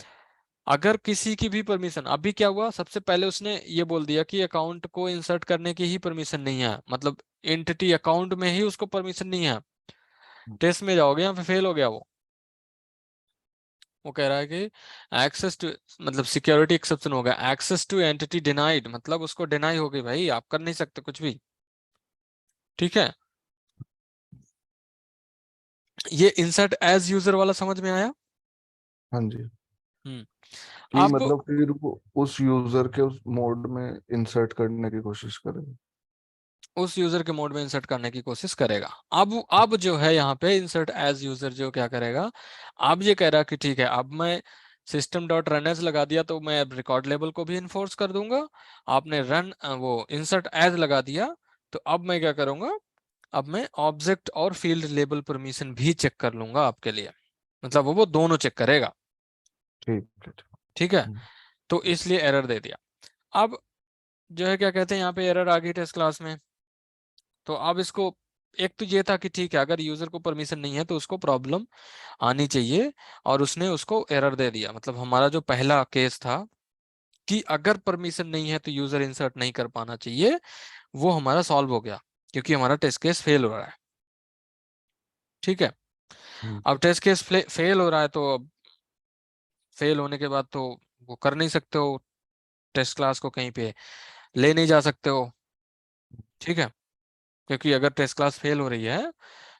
अगर किसी की भी परमिशन, अभी क्या हुआ, सबसे पहले उसने ये बोल दिया कि अकाउंट को इंसर्ट करने की ही परमिशन नहीं है, मतलब एंटिटी अकाउंट में ही उसको परमिशन नहीं है। टेस्ट में जाओगे यहाँ पे फेल हो गया वो कह रहा है कि एक्सेस टू, मतलब सिक्योरिटी एक्सेप्शन हो गया, एक्सेस टू एंटिटी डिनाइड, मतलब उसको डिनाई हो गई भाई, आप कर नहीं सकते कुछ भी, ठीक है। ये इंसर्ट एज यूजर वाला समझ में आया। हाँ जी। हम्म। कि अब मतलब फिर वो उस यूजर के उस मोड में इंसर्ट करने की कोशिश करेगा। उस यूजर के मोड में इंसर्ट करने की कोशिश करेगा। अब जो है यहाँ पे इंसर्ट एज यूजर जो क्या करेगा, अब ये कह रहा कि ठीक है अब मैं सिस्टम डॉट रन एज लगा दिया तो मैं अब रिकॉर्ड लेबल को भी इन्फोर्स कर दूंगा। आपने रन वो इंसर्ट एज लगा दिया तो अब मैं क्या करूंगा, अब मैं ऑब्जेक्ट और फील्ड लेबल परमिशन भी चेक कर लूंगा आपके लिए। मतलब वो दोनों चेक करेगा, ठीक है, ठीक। ठीक है। हम्म। तो इसलिए एरर दे दिया। अब जो है क्या कहते हैं, यहाँ पे एरर आ गई टेस्ट क्लास में। तो अब इसको, एक तो ये था कि ठीक है अगर यूजर को परमिशन नहीं है तो उसको प्रॉब्लम आनी चाहिए, और उसने उसको एरर दे दिया। मतलब हमारा जो पहला केस था कि अगर परमिशन नहीं है तो यूजर इंसर्ट नहीं कर पाना चाहिए, वो हमारा सॉल्व हो गया, क्योंकि हमारा टेस्ट केस फेल हो रहा है, ठीक है। हम्म। अब टेस्ट केस फेल हो रहा है तो अब फेल होने के बाद तो वो कर नहीं सकते हो, टेस्ट क्लास को कहीं पे ले नहीं जा सकते हो, ठीक है। क्योंकि अगर टेस्ट क्लास फेल हो रही है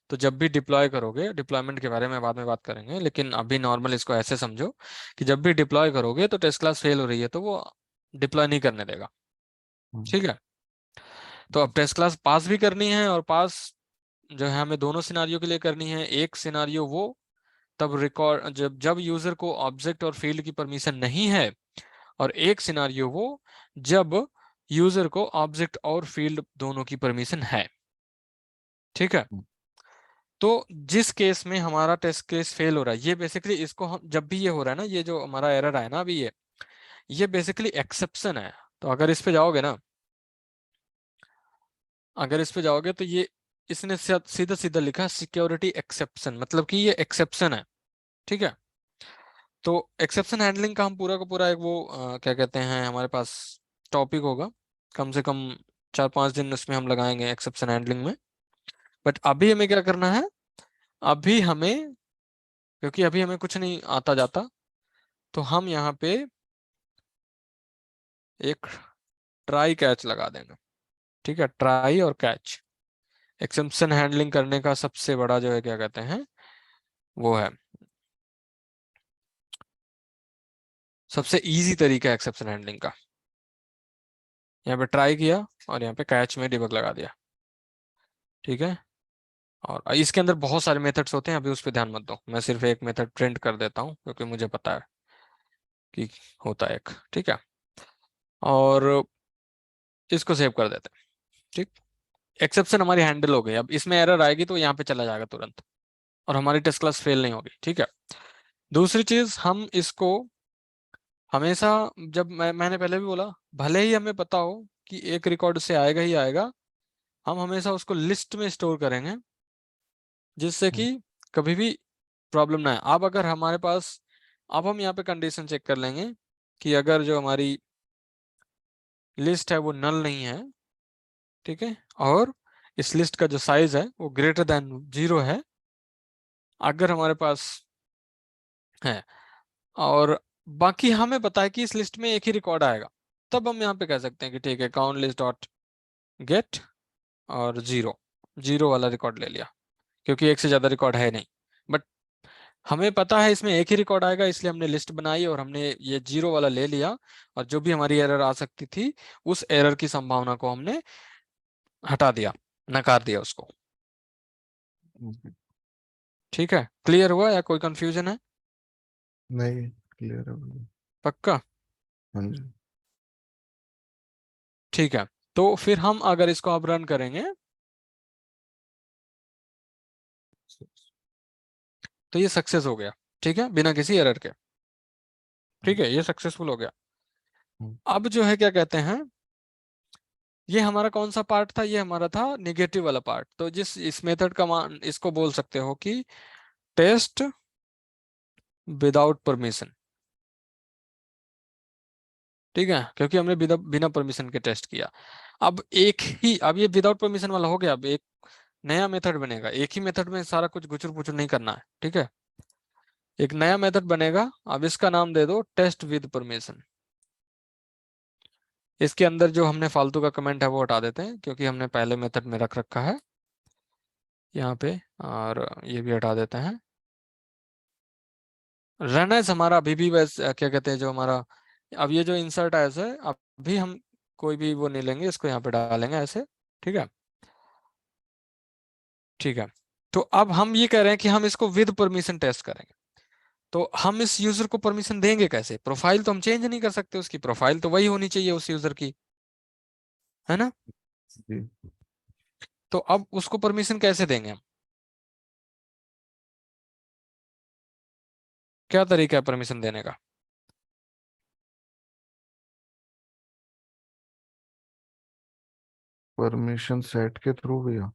तो जब भी डिप्लॉय करोगे, डिप्लॉयमेंट के बारे में बाद में बात करेंगे, लेकिन अभी नॉर्मल इसको ऐसे समझो कि जब भी डिप्लॉय करोगे तो टेस्ट क्लास फेल हो रही है तो वो डिप्लॉय नहीं करने देगा, हम्म। ठीक है। तो अब टेस्ट क्लास पास भी करनी है, और पास जो है हमें दोनों सिनारियो के लिए करनी है। एक सिनारियो वो तब रिकॉर्ड जब जब यूजर को ऑब्जेक्ट और फील्ड की परमिशन नहीं है, और एक सिनारियो वो जब यूजर को ऑब्जेक्ट और फील्ड दोनों की परमिशन है, ठीक है। तो जिस केस में हमारा टेस्ट केस फेल हो रहा है, ये बेसिकली इसको हम जब भी ये हो रहा है ना, ये जो हमारा एरर है ना अभी ये बेसिकली एक्सेप्शन है। तो अगर इस पे जाओगे ना, अगर इस पे जाओगे तो ये इसने सीधा सीधा लिखा सिक्योरिटी एक्सेप्शन, मतलब कि ये एक्सेप्शन है, ठीक है। तो एक्सेप्शन हैंडलिंग का हम पूरा का पूरा एक वो क्या कहते हैं, हमारे पास टॉपिक होगा, कम से कम 4-5 दिन उसमें हम लगाएंगे एक्सेप्शन हैंडलिंग में। बट अभी हमें क्या करना है, अभी हमें, क्योंकि अभी हमें कुछ नहीं आता जाता, तो हम यहाँ पे एक ट्राई कैच लगा देंगे, ठीक है। ट्राई और कैच एक्सेप्शन हैंडलिंग करने का सबसे बड़ा जो है क्या कहते हैं, वो है सबसे इजी तरीका एक्सेप्शन हैंडलिंग का। यहाँ पे ट्राई किया और यहाँ पे कैच में डिबग लगा दिया, ठीक है। और इसके अंदर बहुत सारे मेथड्स होते हैं, अभी उस पर ध्यान मत दो, मैं सिर्फ एक मेथड प्रिंट कर देता हूँ क्योंकि मुझे पता है कि होता है एक, ठीक है। और इसको सेव कर देते हैं, ठीक। एक्सेप्शन हमारी हैंडल हो गई। अब इसमें एरर आएगी तो यहाँ पे चला जाएगा तुरंत, और हमारी टेस्ट क्लास फेल नहीं होगी, ठीक है। दूसरी चीज, हम इसको हमेशा, जब मैंने पहले भी बोला, भले ही हमें पता हो कि एक रिकॉर्ड से आएगा ही आएगा, हम हमेशा उसको लिस्ट में स्टोर करेंगे, जिससे कि कभी भी प्रॉब्लम ना है। अब अगर हमारे पास, अब हम यहाँ पे कंडीशन चेक कर लेंगे कि अगर जो हमारी लिस्ट है वो नल नहीं है, ठीक है, और इस लिस्ट का जो साइज है वो ग्रेटर देन 0 है, अगर हमारे पास है, और बाकी हमें पता है कि इस लिस्ट में एक ही रिकॉर्ड आएगा, तब हम यहाँ पे कह सकते हैं कि ठीक है काउंट लिस्ट डॉट गेट और जीरो, जीरो वाला रिकॉर्ड ले लिया, क्योंकि एक से ज्यादा रिकॉर्ड है नहीं। बट हमें पता है इसमें एक ही रिकॉर्ड आएगा, इसलिए हमने लिस्ट बनाई और हमने ये जीरो वाला ले लिया, और जो भी हमारी एरर आ सकती थी उस एरर की संभावना को हमने हटा दिया, नकार दिया उसको। ठीक है, क्लियर हुआ या कोई कंफ्यूजन है? नहीं, क्लियर है भैया। पक्का? हाँ जी। ठीक है, तो फिर हम अगर इसको अब रन करेंगे तो ये सक्सेस हो गया। ठीक है, बिना किसी एरर के। ठीक है, ये सक्सेसफुल हो गया। हम्म, अब जो है क्या कहते हैं, ये हमारा कौन सा पार्ट था? ये हमारा था निगेटिव वाला पार्ट। तो जिस इस मेथड का मान इसको बोल सकते हो कि टेस्ट विदाउट परमिशन। ठीक है, क्योंकि हमने बिना बिना परमिशन के टेस्ट किया। अब एक ही, अब ये विदाउट परमिशन वाला हो गया। अब एक नया मेथड बनेगा, एक ही मेथड में सारा कुछ गुचुर पुचुर नहीं करना है। ठीक है, एक नया मेथड बनेगा। अब इसका नाम दे दो टेस्ट विद परमिशन। इसके अंदर जो हमने फालतू का कमेंट है वो हटा देते हैं, क्योंकि हमने पहले मेथड में रख रखा है यहाँ पे, और ये भी हटा देते हैं। रन एज हमारा अभी भी वैसे क्या कहते हैं, जो हमारा अब ये जो इंसर्ट है ऐसे, अभी हम कोई भी वो नहीं लेंगे, इसको यहाँ पे डालेंगे ऐसे। ठीक है, ठीक है। तो अब हम ये कह रहे हैं कि हम इसको विद परमिशन टेस्ट करेंगे। तो हम इस यूजर को परमिशन देंगे कैसे? प्रोफाइल तो हम चेंज नहीं कर सकते, उसकी प्रोफाइल तो वही होनी चाहिए उस यूजर की, है ना? जी। तो अब उसको परमिशन कैसे देंगे हम? क्या तरीका है परमिशन देने का? परमिशन सेट के थ्रू भैया।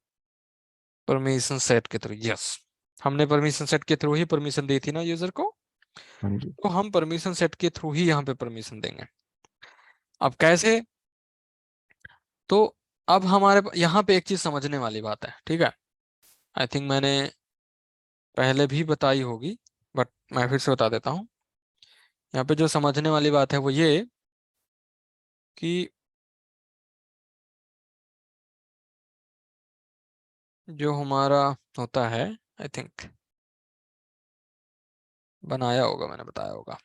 परमिशन सेट के थ्रू, यस। हमने परमिशन सेट के थ्रू ही परमिशन दी थी ना यूजर को, हाँ जी। तो हम परमिशन सेट के थ्रू ही यहाँ पे परमिशन देंगे। अब कैसे? तो अब हमारे यहाँ पे एक चीज समझने वाली बात है। ठीक है, आई थिंक मैंने पहले भी बताई होगी, बट मैं फिर से बता देता हूँ। यहाँ पे जो समझने वाली बात है वो ये कि जो हमारा होता है, आई थिंक बनाया होगा, मैंने बताया होगा।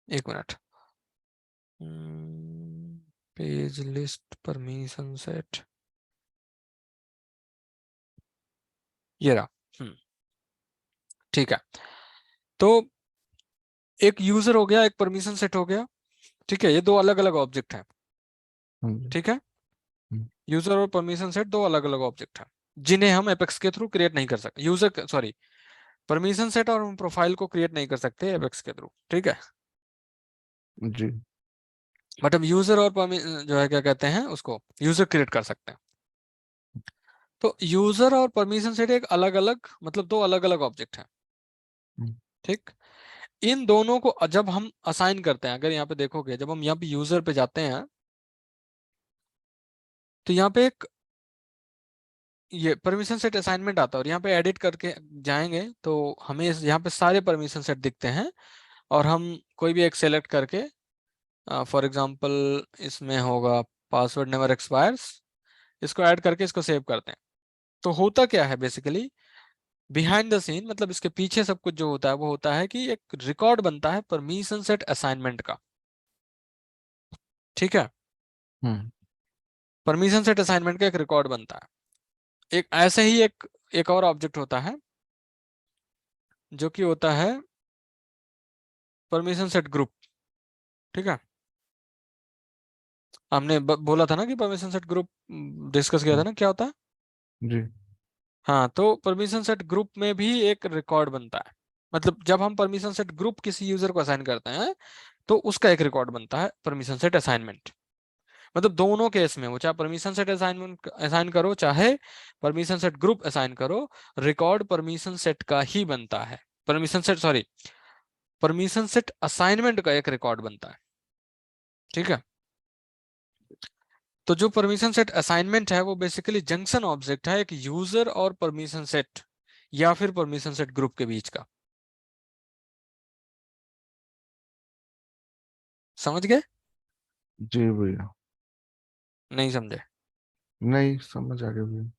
एक minute. Page list permission set, ये रहा। ठीक है, तो एक यूजर हो गया, एक परमिशन सेट हो गया। ठीक है, ये दो अलग अलग ऑब्जेक्ट हैं। हाँ जी। ठीक है, हम्म, यूजर और परमिशन सेट दो अलग अलग ऑब्जेक्ट हैं, जिन्हें हम एपेक्स के थ्रू क्रिएट नहीं कर सकते। यूजर सॉरी, परमिशन सेट और हम प्रोफाइल को क्रिएट नहीं कर सकते एपेक्स के थ्रू। ठीक है, जी। बट हम यूजर और जो है क्या कहते हैं उसको यूजर क्रिएट कर सकते हैं। तो यूजर और परमिशन सेट एक अलग अलग, मतलब दो अलग अलग ऑब्जेक्ट हैं। हम्म, ठीक, इन दोनों को जब हम असाइन करते हैं, अगर यहाँ पे देखोगे, जब हम यहाँ पे यूजर पे जाते हैं तो यहाँ पे एक ये परमिशन सेट असाइनमेंट आता है, और यहाँ पे एडिट करके जाएंगे तो हमें यहाँ पे सारे परमिशन सेट दिखते हैं। और हम कोई भी एक सेलेक्ट करके, फॉर एग्जांपल इसमें होगा पासवर्ड नेवर एक्सपायर्स, इसको ऐड करके इसको सेव करते हैं। तो होता क्या है बेसिकली, बिहाइंड द सीन, मतलब इसके पीछे सब कुछ जो होता है वो होता है कि एक रिकॉर्ड बनता है परमिशन सेट असाइनमेंट का। ठीक है, हम्म, परमिशन सेट असाइनमेंट का एक रिकॉर्ड बनता है। एक ऐसे ही एक और ऑब्जेक्ट होता है जो कि होता है परमिशन सेट ग्रुप। ठीक है, हमने बोला था ना कि परमिशन सेट ग्रुप डिस्कस किया था हम्म, ना, क्या होता है? जी। हाँ, तो परमिशन सेट ग्रुप में भी एक रिकॉर्ड बनता है। मतलब जब हम परमिशन सेट ग्रुप किसी यूजर को असाइन करते हैं तो उसका एक रिकॉर्ड बनता है परमिशन सेट असाइनमेंट। मतलब दोनों केस में, वो चाहे परमिशन सेट असाइनमेंट असाइन करो चाहे परमिशन सेट ग्रुप असाइन करो, रिकॉर्ड परमिशन सेट का ही बनता है। Permission set sorry, permission set assignment का एक रिकॉर्ड बनता है। ठीक है, तो जो परमिशन सेट असाइनमेंट है वो बेसिकली जंक्शन ऑब्जेक्ट है एक यूजर और परमिशन सेट या फिर परमिशन सेट ग्रुप के बीच का। समझ गए? जी भैया। नहीं समझे? नहीं, समझ आ गया भैया।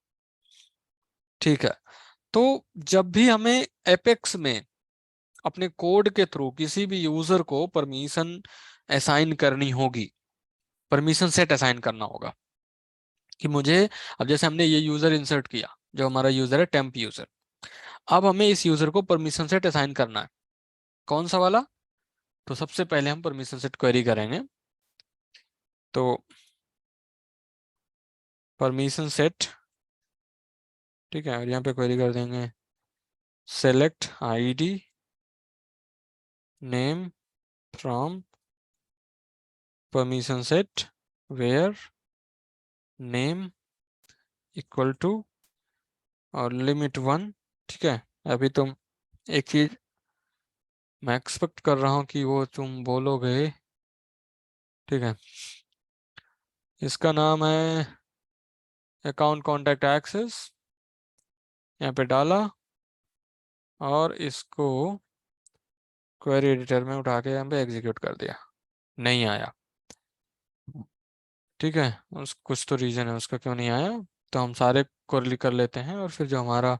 ठीक है। तो जब भी हमें एपेक्स में अपने कोड के थ्रू किसी भी यूजर को परमिशन असाइन करनी होगी, परमिशन सेट असाइन करना होगा कि मुझे, अब जैसे हमने ये यूजर इंसर्ट किया, जो हमारा यूजर है टेम्प यूजर, अब हमें इस यूजर को परमिशन सेट असाइन करना है। कौन सा वाला? तो सबसे पहले हम परमिशन सेट क्वेरी करेंगे। तो परमिशन सेट, ठीक है, और यहाँ पे क्वेरी कर देंगे select ID name from permission set where name equal to और लिमिट 1। ठीक है, अभी तुम एक चीज मैं एक्सपेक्ट कर रहा हूँ कि वो तुम बोलोगे। ठीक है, इसका नाम है अकाउंट कॉन्टैक्ट एक्सेस, यहाँ पे डाला और इसको क्वेरी एडिटर में उठा के यहाँ पे एग्जीक्यूट कर दिया, नहीं आया। ठीक है, उस कुछ तो रीजन है उसका क्यों नहीं आया। तो हम सारे क्वेरी कर लेते हैं और फिर जो हमारा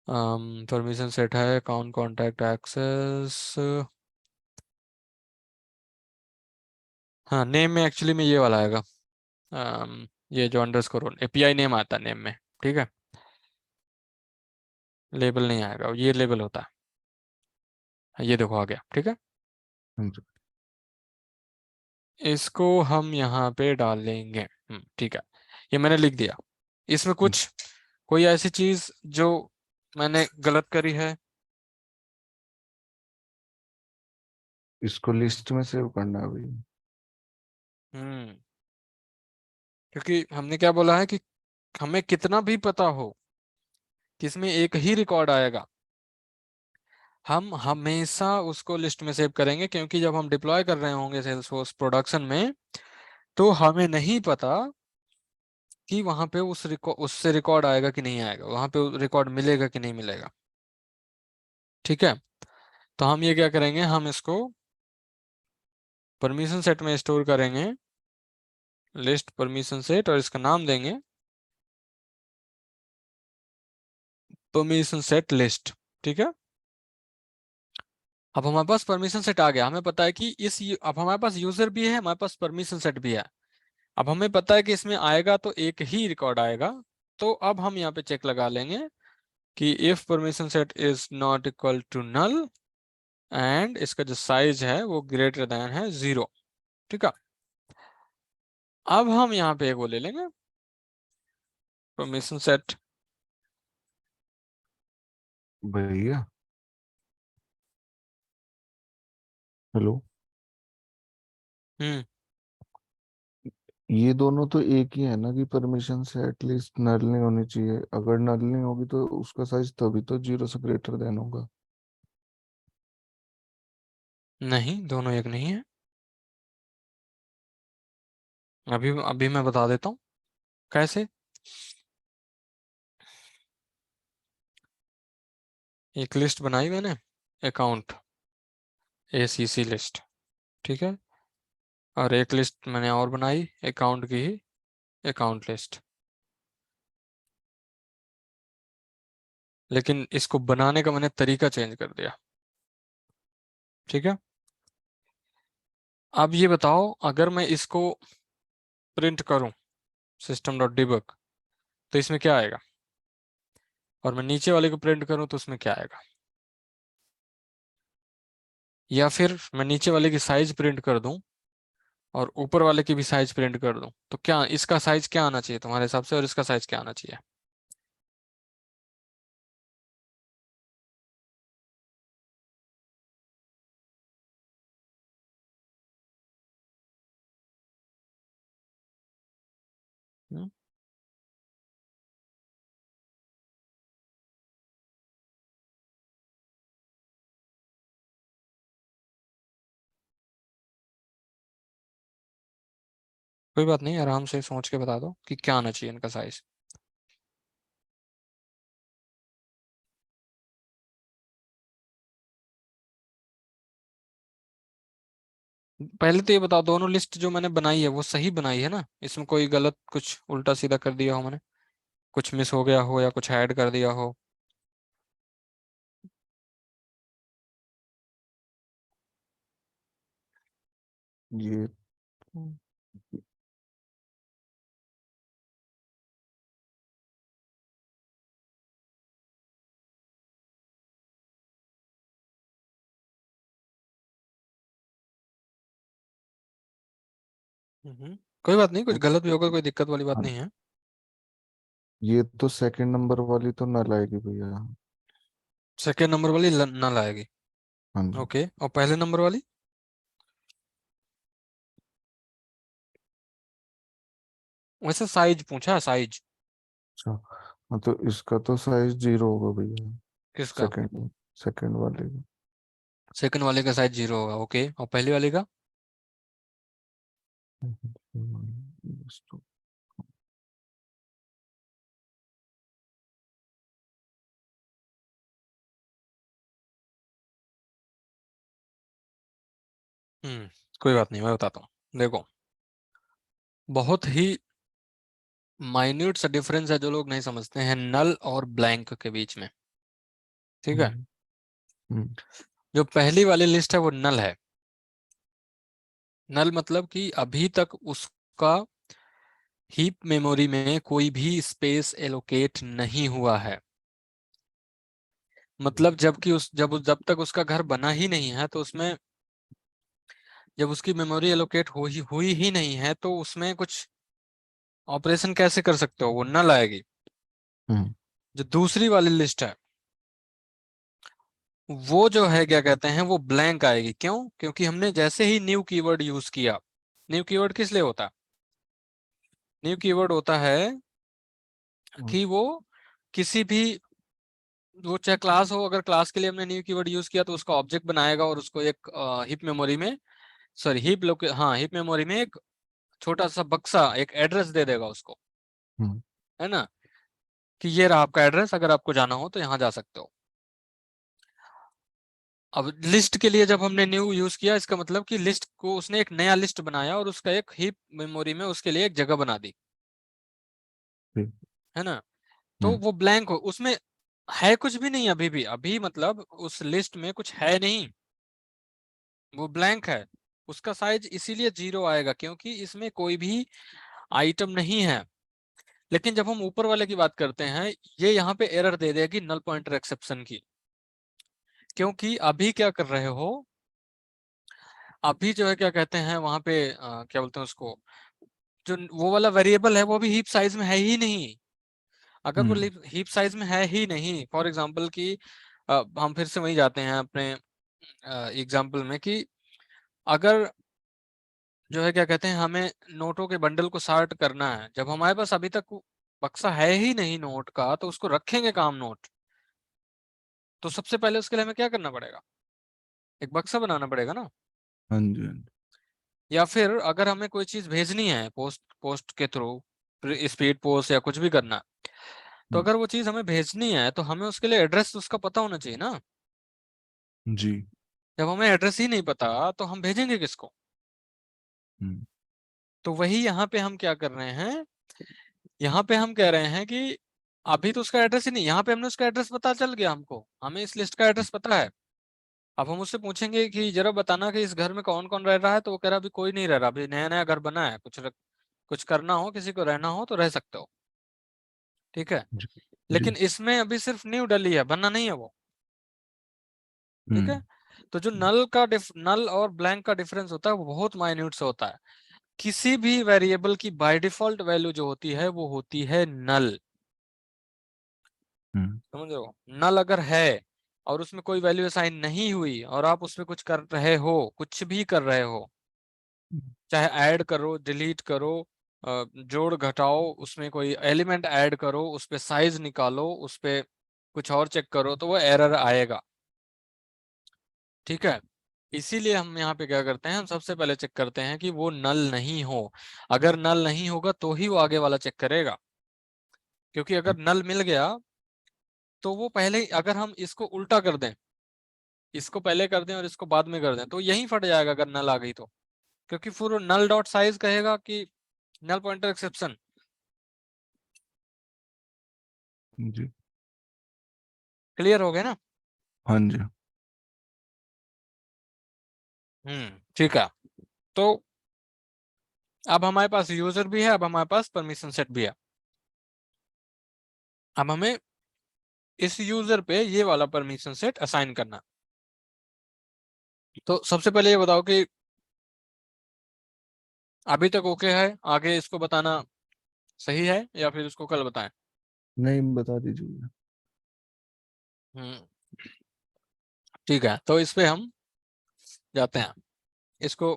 परमिशन सेट है अकाउंट कॉन्टैक्ट एक्सेस, हाँ नेम में एक्चुअली में ये वाला आएगा, ये जो अंडरस्कोर एपीआई नेम आता है नेम में। ठीक है, लेबल नहीं आएगा, ये लेबल होता है, ये देखो आ गया। ठीक है, हाँ जी। इसको हम यहाँ पे डाल लेंगे। ठीक है, ये मैंने लिख दिया। इसमें हम्म, कुछ कोई ऐसी चीज जो मैंने गलत करी है? इसको लिस्ट में सेव करना है भैया। हम्म, क्योंकि हमने क्या बोला है कि हमें कितना भी पता हो कि इसमें एक ही रिकॉर्ड आएगा, हम हमेशा उसको लिस्ट में सेव करेंगे, क्योंकि जब हम डिप्लॉय कर रहे होंगे सेल्सफोर्स प्रोडक्शन में, तो हमें नहीं पता कि वहां पे उससे रिकॉर्ड आएगा कि नहीं आएगा, वहां पे रिकॉर्ड मिलेगा कि नहीं मिलेगा। ठीक है, तो हम ये क्या करेंगे, हम इसको परमिशन सेट में स्टोर करेंगे, लिस्ट परमिशन सेट, और इसका नाम देंगे परमिशन सेट लिस्ट। ठीक है, अब हमारे पास परमिशन सेट आ गया, हमें पता है कि अब हमारे पास यूजर भी है, हमारे पास परमिशन सेट भी है। अब हमें पता है कि इसमें आएगा तो एक ही रिकॉर्ड आएगा। तो अब हम यहाँ पे चेक लगा लेंगे कि if permission set is not equal to null and इसका जो साइज है वो ग्रेटर देन है 0। ठीक है, अब हम यहाँ पे एक वो ले लेंगे परमिशन सेट। भैया, हेलो। हम्म, ये दोनों तो एक ही है ना कि परमिशन से एटलीस्ट नल नहीं होनी चाहिए। अगर नल नहीं होगी तो उसका साइज तभी तो 0 से ग्रेटर देन होगा। नहीं, दोनों एक नहीं है। अभी अभी मैं बता देता हूँ कैसे। एक लिस्ट बनाई मैंने, अकाउंट एसीसी लिस्ट। ठीक है, और एक लिस्ट मैंने और बनाई अकाउंट की ही, अकाउंट लिस्ट। लेकिन इसको बनाने का मैंने तरीका चेंज कर दिया। ठीक है, अब ये बताओ अगर मैं इसको प्रिंट करूं सिस्टम डॉट डिबग, तो इसमें क्या आएगा? और मैं नीचे वाले को प्रिंट करूं तो उसमें क्या आएगा? या फिर मैं नीचे वाले की साइज प्रिंट कर दूं और ऊपर वाले की भी साइज प्रिंट कर दूं, तो क्या इसका साइज क्या आना चाहिए तुम्हारे हिसाब से और इसका साइज क्या आना चाहिए? हम्म, कोई बात नहीं, आराम से सोच के बता दो कि क्या आना चाहिए इनका साइज। पहले तो ये बताओ, दोनों लिस्ट जो मैंने बनाई है वो सही बनाई है ना? इसमें कोई गलत कुछ उल्टा सीधा कर दिया हो मैंने, कुछ मिस हो गया हो या कुछ ऐड कर दिया हो? ये कोई बात नहीं, कुछ गलत भी होगा, कोई दिक्कत वाली बात हाँ, नहीं है। ये तो सेकंड नंबर वाली तो नल आएगी भैया। सेकेंड नंबर वाली नल आएगी। हाँ जी। ओके, और पहले नंबर वाली? वैसे साइज पूछा, साइज अच्छा, हाँ तो इसका तो साइज 0 होगा भैया। किसका? सेकंड सेकंड वाले का। सेकंड वाले का साइज 0 होगा, ओके, और पहले वाले का? कोई बात नहीं, मैं बताता हूँ। देखो, बहुत ही माइन्यूट सा डिफरेंस है जो लोग नहीं समझते हैं नल और ब्लैंक के बीच में। ठीक है? हम्म, हम्म, जो पहली वाली लिस्ट है वो नल है। नल मतलब कि अभी तक उसका हीप मेमोरी में कोई भी स्पेस एलोकेट नहीं हुआ है। मतलब जब तक उसका घर बना ही नहीं है तो उसमें, जब उसकी मेमोरी एलोकेट हुई ही नहीं है तो उसमें कुछ ऑपरेशन कैसे कर सकते हो? वो नल आएगी। हम्म, जो दूसरी वाली लिस्ट है वो जो है क्या कहते हैं, वो ब्लैंक आएगी। क्यों? क्योंकि हमने जैसे ही न्यू कीवर्ड यूज किया। न्यू कीवर्ड किस लिए होता है? न्यू कीवर्ड होता है हम्म, कि वो किसी भी, वो चाहे क्लास हो, अगर क्लास के लिए हमने न्यू कीवर्ड यूज किया तो उसका ऑब्जेक्ट बनाएगा और उसको एक हिप मेमोरी में, सॉरी हिप लोके हाँ हिप मेमोरी में एक छोटा सा बक्सा, एक एड्रेस दे देगा उसको। हम्म, है ना? कि ये रहा आपका एड्रेस, अगर आपको जाना हो तो यहाँ जा सकते हो। अब लिस्ट के लिए जब हमने न्यू यूज किया, इसका मतलब कि लिस्ट को उसने एक नया लिस्ट बनाया और उसका एक हीप मेमोरी में उसके लिए एक जगह बना दी। ठीक। है ना? तो हम्म, वो ब्लैंक हो, उसमें है कुछ भी नहीं अभी भी, अभी मतलब उस लिस्ट में कुछ है नहीं, वो ब्लैंक है। उसका साइज इसीलिए 0 आएगा क्योंकि इसमें कोई भी आइटम नहीं है। लेकिन जब हम ऊपर वाले की बात करते हैं, ये यहाँ पे एरर दे देगी नल पॉइंटर एक्सेप्शन की। क्योंकि अभी क्या कर रहे हो, अभी जो है क्या कहते हैं वहां पे क्या बोलते हैं उसको, जो वो वाला वेरिएबल है वो भी हीप साइज में है ही नहीं। अगर वो हम्म, हीप साइज में है ही नहीं, फॉर एग्जांपल कि हम फिर से वही जाते हैं अपने एग्जांपल में कि अगर जो है क्या कहते हैं हमें नोटों के बंडल को सॉर्ट करना है, जब हमारे पास अभी तक बक्सा है ही नहीं नोट का, तो उसको रखेंगे काम नोट? तो सबसे पहले उसके लिए हमें क्या करना पड़ेगा? एक बक्सा बनाना पड़ेगा ना। हाँ जी, हाँ जी। या फिर अगर हमें कोई चीज भेजनी है पोस्ट पोस्ट के थ्रू, स्पीड पोस्ट या कुछ भी करना, तो हम्म, अगर वो चीज हमें भेजनी है तो हमें उसके लिए एड्रेस उसका पता होना चाहिए ना। जी। जब हमें एड्रेस ही नहीं पता तो हम भेजेंगे किसको? हम्म, तो वही यहाँ पे हम क्या कर रहे हैं, यहाँ पे हम कह रहे हैं कि अभी तो उसका एड्रेस ही नहीं, यहाँ पे हमने उसका एड्रेस पता चल गया, हमको हमें इस लिस्ट का एड्रेस पता है। अब हम उससे पूछेंगे कि जरा बताना कि इस घर में कौन कौन रह रहा है, तो वो कह रहा अभी कोई नहीं रह रहा, अभी नया नया घर बना है, कुछ करना हो, किसी को रहना हो तो रह सकते हो। ठीक है? जी, जी। लेकिन इसमें अभी सिर्फ न्यू डली है, बनना नहीं है वो। ठीक है? हम्म, तो जो नल और ब्लैंक का डिफरेंस होता है वो बहुत माइन्यूट से होता है। किसी भी वेरिएबल की बाय डिफॉल्ट वैल्यू जो होती है वो होती है नल। हम्म, समझ रहे हो? नल अगर है और उसमें कोई वैल्यू असाइन नहीं हुई और आप उसमें कुछ कर रहे हो, कुछ भी कर रहे हो, चाहे ऐड करो, डिलीट करो, जोड़ घटाओ, उसमें कोई एलिमेंट ऐड करो, उस पे साइज निकालो, उस पे कुछ और चेक करो, तो वो एरर आएगा। ठीक है? इसीलिए हम यहाँ पे क्या करते हैं, हम सबसे पहले चेक करते हैं कि वो नल नहीं हो। अगर नल नहीं होगा तो ही वो आगे वाला चेक करेगा। क्योंकि अगर नल मिल गया तो वो पहले ही, अगर हम इसको उल्टा कर दें, इसको पहले कर दें और इसको बाद में कर दें, तो यही फट जाएगा अगर नल आ गई तो। क्योंकि फिर नल डॉट साइज कहेगा कि नल पॉइंटर एक्सेप्शन। जी। क्लियर हो गया ना? हाँ जी। ठीक है। तो अब हमारे पास यूजर भी है, अब हमारे पास परमिशन सेट भी है। अब हमें इस यूजर पे ये वाला परमिशन सेट असाइन करना। तो सबसे पहले ये बताओ कि अभी तक ओके है, आगे इसको बताना सही है या फिर इसको कल बताएं? नहीं, बता दीजिए। हम्म ठीक है, तो इस पे हम जाते हैं। इसको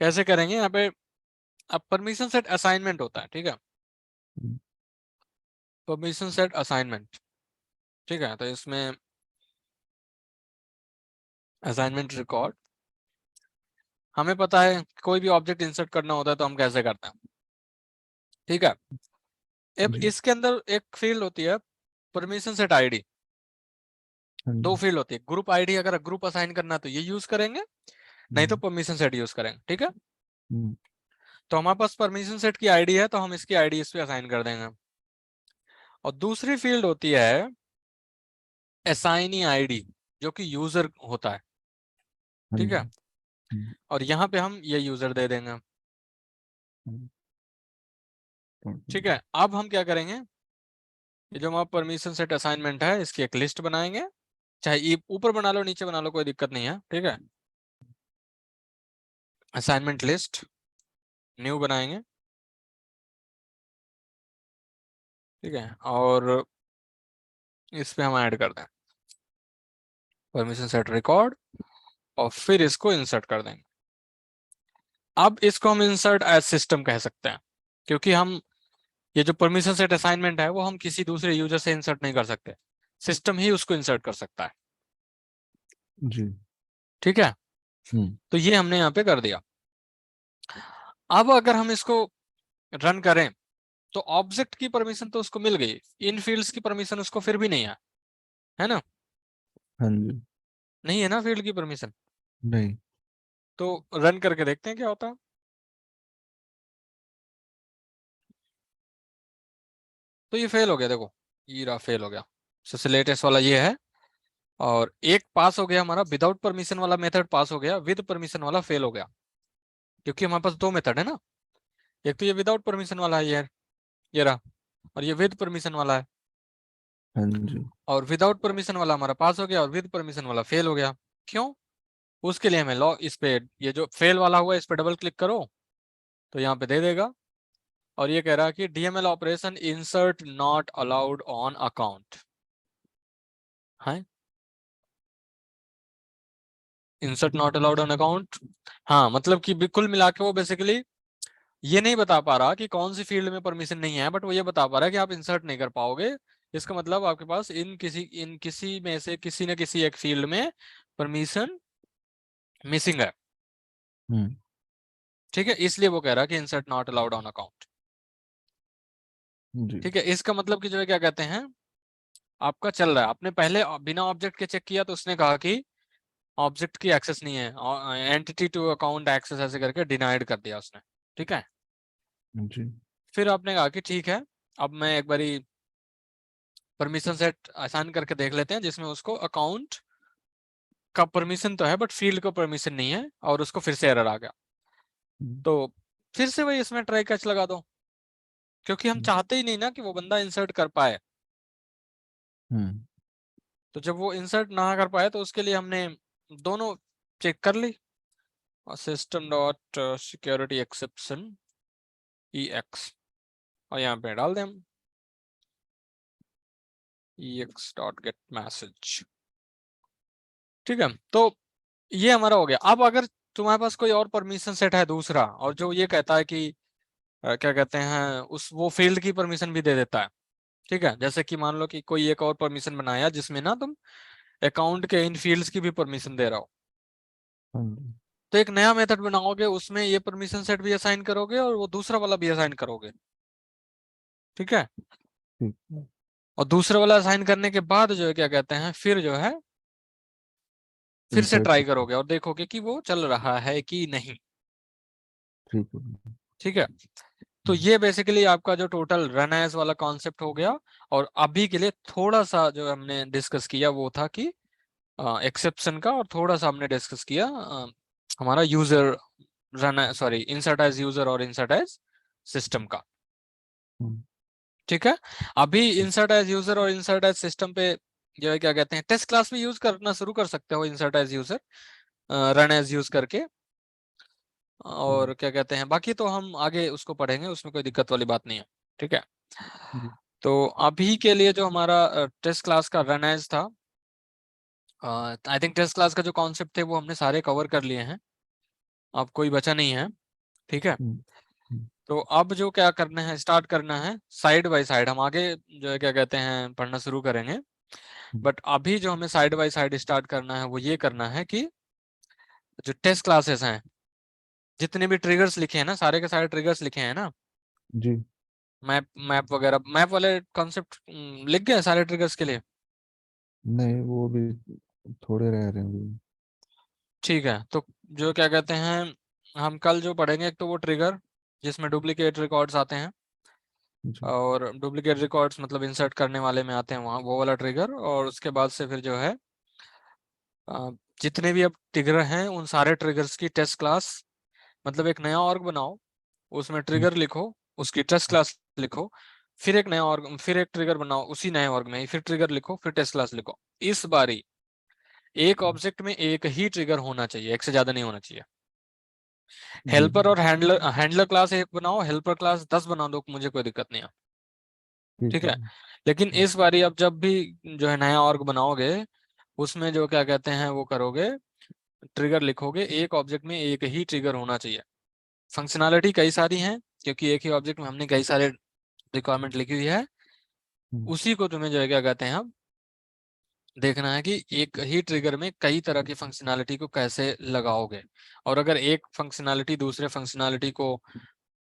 कैसे करेंगे? यहाँ पे अब परमिशन सेट असाइनमेंट होता है, ठीक है। हम्म, परमिशन सेट असाइनमेंट, ठीक है। तो इसमें असाइनमेंट रिकॉर्ड, हमें पता है कोई भी ऑब्जेक्ट इंसर्ट करना होता है तो हम कैसे करते हैं, ठीक है। अब जी। इसके अंदर एक फील्ड होती है परमिशन सेट आईडी। हाँ दो जी। फील्ड होती है, ग्रुप आईडी, अगर ग्रुप असाइन करना है तो ये यूज करेंगे, नहीं तो हम्म, परमिशन सेट यूज करेंगे, ठीक है। हम्म, तो हमारे पास परमिशन सेट की आईडी है तो हम इसकी आईडी इस पे असाइन कर देंगे। और दूसरी फील्ड होती है असाइनी आईडी, जो कि यूजर होता है, हाँ ठीक जी। है। और यहाँ पे हम ये यूजर दे देंगे, हम्म, ठीक है। अब हम क्या करेंगे, ये जो हमारा परमिशन सेट असाइनमेंट है इसकी एक लिस्ट बनाएंगे, चाहे ये ऊपर बना लो नीचे बना लो, कोई दिक्कत नहीं है, ठीक है। असाइनमेंट लिस्ट न्यू बनाएंगे, ठीक है। और इस पे हम ऐड कर दें परमिशन सेट रिकॉर्ड, और फिर इसको इंसर्ट कर देंगे। अब इसको हम इंसर्ट एज सिस्टम कह सकते हैं, क्योंकि हम ये जो परमिशन सेट असाइनमेंट है वो हम किसी दूसरे यूजर से इंसर्ट नहीं कर सकते, सिस्टम ही उसको इंसर्ट कर सकता है, जी। ठीक है। हम्म, तो ये हमने यहाँ पे कर दिया। अब अगर हम इसको रन करें तो ऑब्जेक्ट की परमिशन तो उसको मिल गई, इन फील्ड्स की परमिशन उसको फिर भी नहीं है ना? हाँ जी। नहीं है ना फील्ड की परमिशन? नहीं। तो रन करके देखते हैं क्या होता है। तो ये फेल हो गया, देखो ये रहा फेल हो गया। सबसे लेटेस्ट वाला ये है, और एक पास हो गया हमारा, विदाउट परमिशन वाला मेथड पास हो गया, विद परमिशन वाला फेल हो गया, क्योंकि हमारे पास दो मेथड है ना। एक तो ये विदाउट परमिशन वाला है, ये रहा, और ये विद परमिशन वाला है। हाँ जी। और विदाउट परमिशन वाला हमारा पास हो गया और विद परमिशन वाला फेल हो गया। क्यों? उसके लिए हमें लॉ, इस पे ये जो फेल वाला हुआ इस पे डबल क्लिक करो तो यहाँ पे दे देगा, और ये कह रहा है कि DML operation insert not allowed on account है। Insert not allowed on account, हाँ, मतलब कि कुल मिला के वो बेसिकली ये नहीं बता पा रहा कि कौन सी फील्ड में परमिशन नहीं है, बट वो ये बता पा रहा है कि आप इंसर्ट नहीं कर पाओगे। इसका मतलब आपके पास इन किसी में से किसी न किसी एक फील्ड में परमिशन मिसिंग है, हम्म, ठीक है। इसलिए वो कह रहा है कि insert not allowed on account, जी। ठीक है। इसका मतलब कि जो है क्या कहते हैं, आपका चल रहा है, आपने पहले बिना ऑब्जेक्ट के चेक किया तो उसने कहा कि ऑब्जेक्ट की एक्सेस नहीं है, एंटिटी टू अकाउंट एक्सेस ऐसे करके डिनाइड कर दिया उसने, ठीक है। जी। फिर आपने कहा कि ठीक है, अब मैं एक बारी परमिशन सेट आसान करके देख लेते हैं जिसमें उसको अकाउंट का परमिशन तो है बट फील्ड का परमिशन नहीं है, और उसको फिर से एरर आ गया। हम्म, तो फिर से वही इसमें ट्राई कैच लगा दो, क्योंकि हम चाहते ही नहीं ना कि वो बंदा इंसर्ट कर पाए। हम्म, तो जब वो इंसर्ट ना कर पाए तो उसके लिए हमने दोनों चेक कर ली, सिस्टम डॉट सिक्योरिटी एक्सेप्शन ई एक्स, और यहाँ पे डाल दें हम ex डॉट गेट मैसेज, ठीक है। तो ये हमारा हो गया। अब अगर तुम्हारे पास कोई और परमिशन सेट है दूसरा, और जो ये कहता है कि क्या कहते हैं, उस वो फील्ड की परमिशन भी दे देता है, ठीक है। जैसे कि मान लो कि कोई एक और परमिशन बनाया जिसमें ना तुम अकाउंट के इन फील्ड्स की भी परमिशन दे रहा हो, हाँ जी। तो एक नया मेथड बनाओगे, उसमें ये परमिशन सेट भी असाइन करोगे और वो दूसरा वाला भी असाइन करोगे, ठीक है। ठीक है। और दूसरा वाला असाइन करने के बाद जो है क्या कहते हैं, फिर जो है फिर से इंसर्ट ट्राई करके। करोगे और देखोगे कि वो चल रहा है कि नहीं। ठीक है भैया। ठीक है, तो हम्म, ये बेसिकली आपका जो टोटल रन एज वाला कॉन्सेप्ट हो गया। और अभी के लिए थोड़ा सा जो हमने डिस्कस किया वो था कि एक्सेप्शन का, और थोड़ा सा हमने डिस्कस किया हमारा user run, sorry, insert as user और इंसर्ट एज सिस्टम का। हम्म, ठीक है, अभी इंसर्ट एज यूजर और इंसर्ट एज सिस्टम पे जो है क्या कहते हैं, टेस्ट क्लास में यूज करना शुरू कर सकते हो insert as user run as use करके। हम्म, और क्या कहते हैं, बाकी तो हम आगे उसको पढ़ेंगे, उसमें कोई दिक्कत वाली बात नहीं है। ठीक है, जी। तो अभी के लिए जो हमारा टेस्ट क्लास का रन एज था, आई थिंक टेस्ट क्लास का जो कॉन्सेप्ट थे वो हमने सारे कवर कर लिए हैं, अब कोई बचा नहीं है। ठीक है, हम्म, हम्म, तो अब जो क्या करना है, स्टार्ट करना है साइड बाय साइड, हम आगे जो है क्या कहते हैं पढ़ना शुरू करेंगे। हम्म, बट अभी जो हमें साइड बाय साइड स्टार्ट करना है वो ये करना है कि जो टेस्ट क्लासेस हैं, जितने भी ट्रिगर्स लिखे हैं ना, सारे के सारे ट्रिगर्स लिखे हैं ना, जी। मैप मैप वगैरह, मैप वाले कॉन्सेप्ट लिख गए सारे ट्रिगर्स के लिए। नहीं, वो भी थोड़े रह रहे हैं अभी। ठीक है, तो जो क्या कहते हैं हम कल जो पढ़ेंगे, एक तो वो ट्रिगर जिसमें डुप्लीकेट रिकॉर्ड्स आते हैं, जी। और डुप्लीकेट रिकॉर्ड्स मतलब इंसर्ट करने वाले में आते हैं वहाँ, वो वाला ट्रिगर। और उसके बाद से फिर जो है अ, जितने भी अब ट्रिगर हैं उन सारे ट्रिगर्स की टेस्ट क्लास, मतलब एक नया ऑर्ग बनाओ, उसमें हम्म, ट्रिगर लिखो, उसकी टेस्ट क्लास लिखो, फिर एक नया ऑर्ग, फिर एक ट्रिगर बनाओ उसी नए ऑर्ग में ही, फिर ट्रिगर लिखो, फिर टेस्ट क्लास लिखो। इस बारी एक ऑब्जेक्ट में एक ही ट्रिगर होना चाहिए, एक से ज्यादा नहीं होना चाहिए। जी हेल्पर भैया। और हैंडलर, हैंडलर क्लास एक बनाओ, हेल्पर क्लास 10 बना दो, मुझे कोई दिक्कत नहीं है। ठीक ठीक है है, भैया। लेकिन हम्म, इस बारी अब जब भी जो है नया ऑर्ग बनाओगे, उसमें जो क्या कहते हैं वो करोगे, ट्रिगर लिखोगे, एक ऑब्जेक्ट में एक ही ट्रिगर होना चाहिए। फंक्शनैलिटी कई सारी हैं, क्योंकि एक ही ऑब्जेक्ट में हमने कई सारे रिक्वायरमेंट लिखी हुई है, हम्म, उसी को तुम्हें जो है क्या कहते हैं अब देखना है कि एक ही ट्रिगर में कई तरह की फंक्शनैलिटी को कैसे लगाओगे। और अगर एक फंक्शनैलिटी दूसरे फंक्शनैलिटी को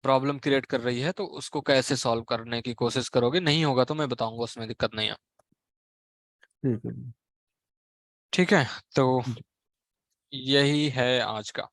प्रॉब्लम क्रिएट कर रही है तो उसको कैसे सॉल्व करने की कोशिश करोगे, नहीं होगा तो मैं बताऊंगा, उसमें दिक्कत नहीं है। ठीक है भैया। ठीक है, तो जी। यही है आज का।